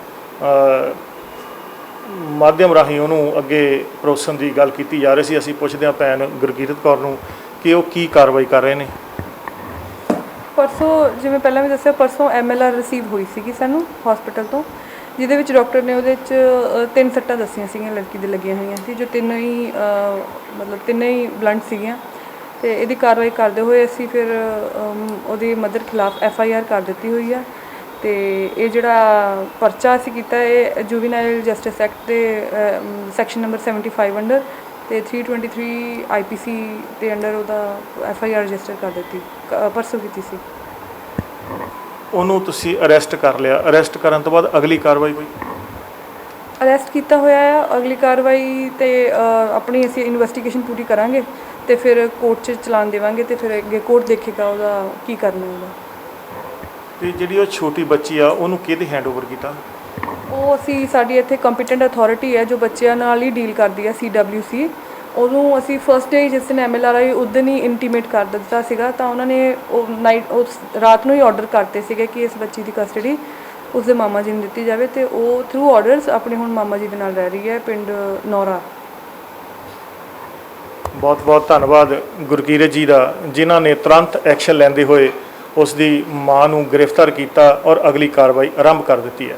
ਮਾਧਿਅਮ ਰਾਹੀਂ ਉਹਨੂੰ ਅੱਗੇ ਪਰੋਸਣ ਦੀ ਗੱਲ ਕੀਤੀ ਜਾ ਰਹੀ ਸੀ। ਅਸੀਂ ਪੁੱਛਦੇ ਹਾਂ ਭੈਣ ਗੁਰਕੀਰਤ ਕੌਰ ਨੂੰ ਕਿ ਉਹ ਕੀ ਕਾਰਵਾਈ ਕਰ ਰਹੇ ਨੇ। ਪਰਸੋਂ, ਜਿਵੇਂ ਪਹਿਲਾਂ ਵੀ ਦੱਸਿਆ, ਪਰਸੋਂ MLR ਰਿਸੀਵ ਹੋਈ ਸੀਗੀ ਸਾਨੂੰ ਹਸਪੀਟਲ ਤੋਂ, ਜਿਹਦੇ ਵਿੱਚ ਡਾਕਟਰ ਨੇ ਉਹਦੇ 'ਚ 3 ਸੱਟਾਂ ਦੱਸੀਆਂ ਸੀਗੀਆਂ, ਲੜਕੀ ਦੇ ਲੱਗੀਆਂ ਹੋਈਆਂ ਸੀ, ਜੋ ਤਿੰਨੇ ਹੀ ਬਲੰਟ ਸੀਗੀਆਂ। ਤੇ ਇਹਦੀ ਕਾਰਵਾਈ ਕਰਦੇ ਹੋਏ ਅਸੀਂ ਫਿਰ ਉਹਦੀ ਮਦਰ ਖਿਲਾਫ FIR ਕਰ ਦਿੱਤੀ ਹੋਈ ਆ। ਤੇ ਇਹ ਜਿਹੜਾ ਪਰਚਾ ਅਸੀਂ ਕੀਤਾ, ਇਹ ਜੁਵੀਨਾਈਲ ਜਸਟਿਸ ਐਕਟ ਦੇ ਸੈਕਸ਼ਨ ਨੰਬਰ 75 ਅੰਡਰ ਤੇ 323 IPC ਦੇ ਅੰਡਰ ਉਹਦਾ FIR ਰਜਿਸਟਰ ਕਰ ਦਿੱਤੀ, ਪਰਸੋਂ ਕੀਤੀ ਸੀ। ਉਹਨੂੰ ਤੁਸੀਂ ਅਰੈਸਟ ਕਰ ਲਿਆ, ਅਰੈਸਟ ਕਰਨ ਤੋਂ ਬਾਅਦ ਅਗਲੀ ਕਾਰਵਾਈ ਕੋਈ? ਅਰੈਸਟ ਕੀਤਾ ਹੋਇਆ ਆ, ਅਗਲੀ ਕਾਰਵਾਈ ਤੇ ਆਪਣੀ ਅਸੀਂ ਇਨਵੈਸਟੀਗੇਸ਼ਨ ਪੂਰੀ ਕਰਾਂਗੇ ਤੇ ਫਿਰ ਕੋਰਟ 'ਚ ਚਲਾਨ ਦੇਵਾਂਗੇ ਤੇ ਫਿਰ ਅੱਗੇ ਕੋਰਟ ਦੇਖੇਗਾ ਉਹਦਾ ਕੀ ਕਰਨਾ ਉਹਦਾ। ਤੇ ਜਿਹੜੀ ਉਹ ਛੋਟੀ ਬੱਚੀ ਆ ਉਹਨੂੰ ਕਿਹਦੇ ਹੈਂਡਓਵਰ ਕੀਤਾ? ਉਹ ਅਸੀਂ, ਸਾਡੀ ਇੱਥੇ ਕੰਪੀਟੈਂਟ ਅਥਾਰਟੀ ਹੈ ਜੋ ਬੱਚਿਆਂ ਨਾਲ ਹੀ ਡੀਲ ਕਰਦੀ ਹੈ, CWC, ਉਹਨੂੰ ਅਸੀਂ ਫਸਟ ਡੇ ਜਿਸ ਦਿਨ MLR ਆਈ ਉਸ ਦਿਨ ਹੀ ਇੰਟੀਮੇਟ ਕਰ ਦਿੱਤਾ ਸੀਗਾ। ਤਾਂ ਉਹਨਾਂ ਨੇ ਉਸ ਰਾਤ ਨੂੰ ਹੀ ਆਰਡਰ ਕਰਤੇ ਸੀਗੇ ਕਿ ਇਸ ਬੱਚੀ ਦੀ ਕਸਟਡੀ ਉਸਦੇ ਮਾਮਾ ਜੀ ਨੂੰ ਦਿੱਤੀ ਜਾਵੇ, ਤੇ ਉਹ ਥਰੂ ਆਰਡਰਸ ਆਪਣੇ ਹੁਣ ਮਾਮਾ ਜੀ ਦੇ ਨਾਲ ਰਹਿ ਰਹੀ ਹੈ ਪਿੰਡ ਨੌਰਾ। ਬਹੁਤ ਬਹੁਤ ਧੰਨਵਾਦ ਗੁਰਕੀਰਤ ਜੀ ਦਾ, ਜਿਨ੍ਹਾਂ ਨੇ ਤੁਰੰਤ ਐਕਸ਼ਨ ਲੈਂਦੇ ਹੋਏ ਉਸ ਦੀ ਮਾਂ ਨੂੰ ਗ੍ਰਿਫਤਾਰ ਕੀਤਾ ਔਰ ਅਗਲੀ ਕਾਰਵਾਈ ਆਰੰਭ ਕਰ ਦਿੱਤੀ ਹੈ।